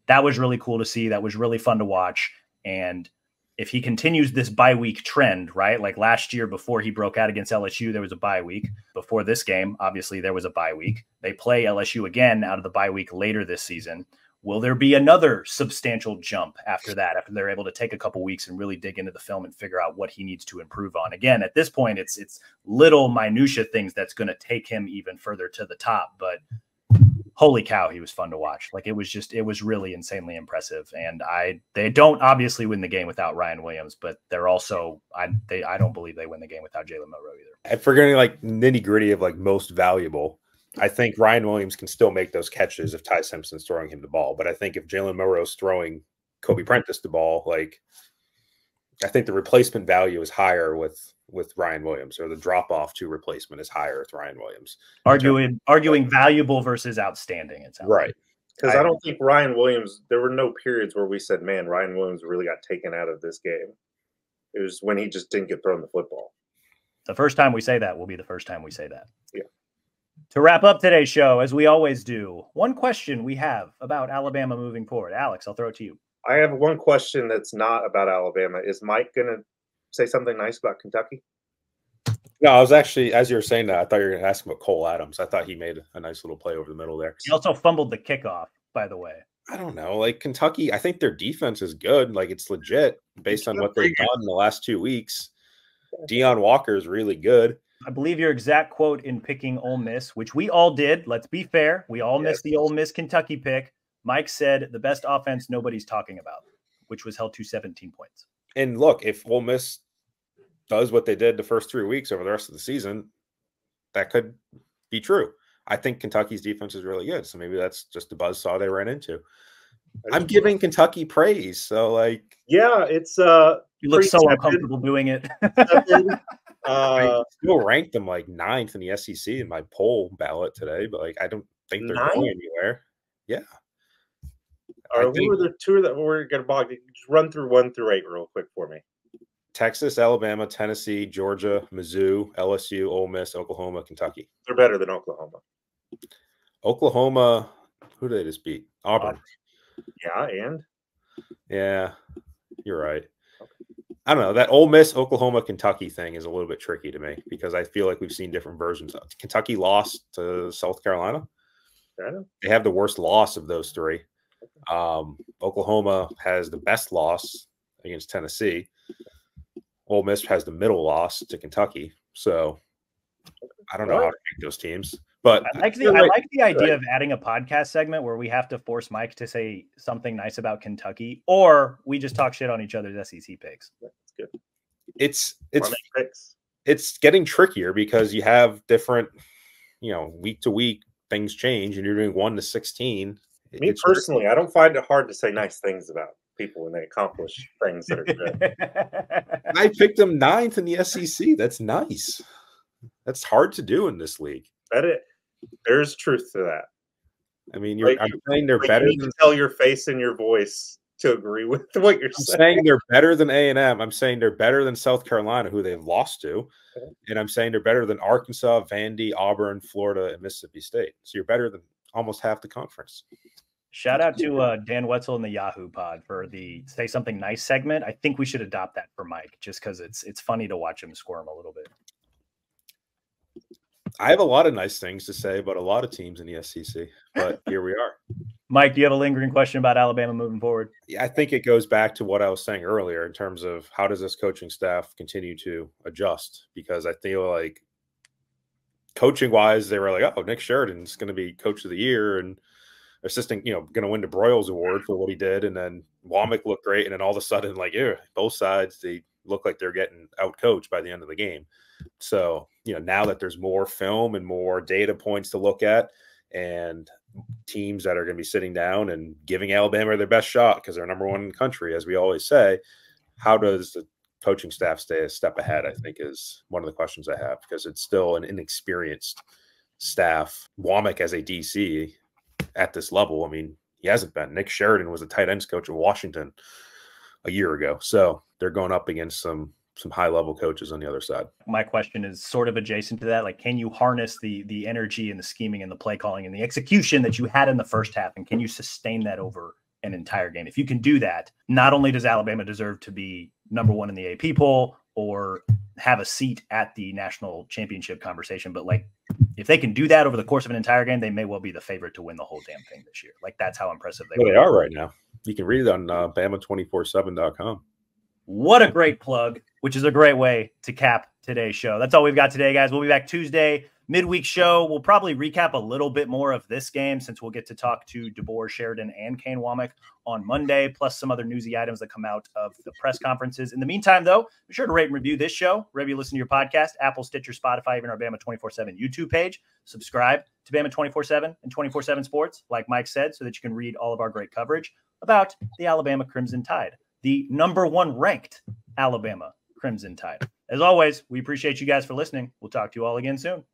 That was really cool to see. That was really fun to watch. And if he continues this bye week trend, right? Like last year before he broke out against LSU, there was a bye week. Before this game, obviously there was a bye week. They play LSU again out of the bye week later this season. Will there be another substantial jump after that, after they're able to take a couple weeks and really dig into the film and figure out what he needs to improve on? Again, at this point, it's little minutia things that's going to take him even further to the top. But holy cow, he was fun to watch. Like it was really insanely impressive. And they don't obviously win the game without Ryan Williams, but they're also I don't believe they win the game without Jalen Milroe either. If we're getting like nitty gritty of like most valuable, I think Ryan Williams can still make those catches if Ty Simpson's throwing him the ball. But I think if Jalen Milroe's throwing Kobe Prentice the ball, like I think the replacement value is higher with Ryan Williams, or the drop off to replacement is higher with Ryan Williams. Arguing valuable versus outstanding. It's right. Because I don't think Ryan Williams, there were no periods where we said, man, Ryan Williams really got taken out of this game. It was when he just didn't get thrown the football. The first time we say that will be the first time we say that. Yeah. To wrap up today's show, as we always do, one question we have about Alabama moving forward. Alex, I'll throw it to you. I have one question that's not about Alabama. Is Mike going to say something nice about Kentucky? No, I was actually, as you were saying that, I thought you were going to ask him about Cole Adams. I thought he made a nice little play over the middle there. He also fumbled the kickoff, by the way. I don't know. Like Kentucky, I think their defense is good. Like it's legit based on what they've done in the last 2 weeks. Deion Walker is really good. I believe your exact quote in picking Ole Miss, which we all did. Let's be fair. We all missed the Ole Miss Kentucky pick. Mike said the best offense nobody's talking about, which was held to 17 points. And look, if Ole Miss does what they did the first 3 weeks over the rest of the season, that could be true. I think Kentucky's defense is really good. So maybe that's just the buzzsaw they ran into. I'm giving Kentucky praise. So like, yeah, it's you look so uncomfortable doing it. I still ranked them like 9th in the SEC in my poll ballot today, but like I don't think they're going anywhere. Yeah. All right, who are the two that we're going to bog? Just run through 1 through 8 real quick for me. Texas, Alabama, Tennessee, Georgia, Mizzou, LSU, Ole Miss, Oklahoma, Kentucky. They're better than Oklahoma. Oklahoma, who did they just beat? Auburn. Yeah, and? Yeah, you're right. I don't know. That Ole Miss, Oklahoma, Kentucky thing is a little bit tricky to me because I feel like we've seen different versions of it. Kentucky lost to South Carolina. They have the worst loss of those three. Oklahoma has the best loss against Tennessee. Ole Miss has the middle loss to Kentucky. So I don't know how to pick those teams. But I like the idea of adding a podcast segment where we have to force Mike to say something nice about Kentucky, or we just talk shit on each other's SEC picks. That's good. It's getting trickier because you have different, week to week things change, and you're doing 1 to 16. Me personally, I don't find it hard to say nice things about people when they accomplish things that are good. I picked them 9th in the SEC. That's nice. That's hard to do in this league. There's truth to that. I mean, I'm saying they're better. You need to tell your face and your voice to agree with what you're saying. I'm saying they're better than A&M. I'm saying they're better than South Carolina, who they've lost to. Okay. And I'm saying they're better than Arkansas, Vandy, Auburn, Florida, and Mississippi State. So you're better than almost half the conference. Shout out to Dan Wetzel in the Yahoo pod for the Say Something Nice segment. I think we should adopt that for Mike just because it's funny to watch him squirm a little bit. I have a lot of nice things to say about a lot of teams in the SEC, but here we are. Mike, do you have a lingering question about Alabama moving forward? Yeah, I think it goes back to what I was saying earlier in terms of how does this coaching staff continue to adjust? Because I feel like coaching-wise, they were like, oh, Nick Sheridan's going to be coach of the year and assistant, going to win the Broyles Award for what he did. And then Womack looked great. And then all of a sudden, both sides, they look like they're getting out-coached by the end of the game. So, now that there's more film and more data points to look at and teams that are going to be sitting down and giving Alabama their best shot because they're number one in the country, as we always say, how does the coaching staff stay a step ahead, I think is one of the questions I have because it's still an inexperienced staff. Womack as a DC at this level, I mean, he hasn't been. Nick Sheridan was a tight ends coach of Washington a year ago. So they're going up against some high-level coaches on the other side. My question is sort of adjacent to that. Like, can you harness the energy and the scheming and the play calling and the execution that you had in the first half, and can you sustain that over an entire game? If you can do that, not only does Alabama deserve to be number one in the AP poll or have a seat at the national championship conversation, but if they can do that over the course of an entire game, they may well be the favorite to win the whole damn thing this year. That's how impressive they are right now. You can read it on Bama247.com. What a great plug, which is a great way to cap today's show. That's all we've got today, guys. We'll be back Tuesday, midweek show. We'll probably recap a little bit more of this game since we'll get to talk to DeBoer, Sheridan, and Kane Womack on Monday, plus some other newsy items that come out of the press conferences. In the meantime, though, be sure to rate and review this show, wherever you listen to your podcast, Apple, Stitcher, Spotify, even our Bama 24/7 YouTube page. Subscribe to Bama 24/7 and 24/7 Sports, like Mike said, so that you can read all of our great coverage about the Alabama Crimson Tide, the number one ranked Alabama Crimson Tide. As always, we appreciate you guys for listening. We'll talk to you all again soon.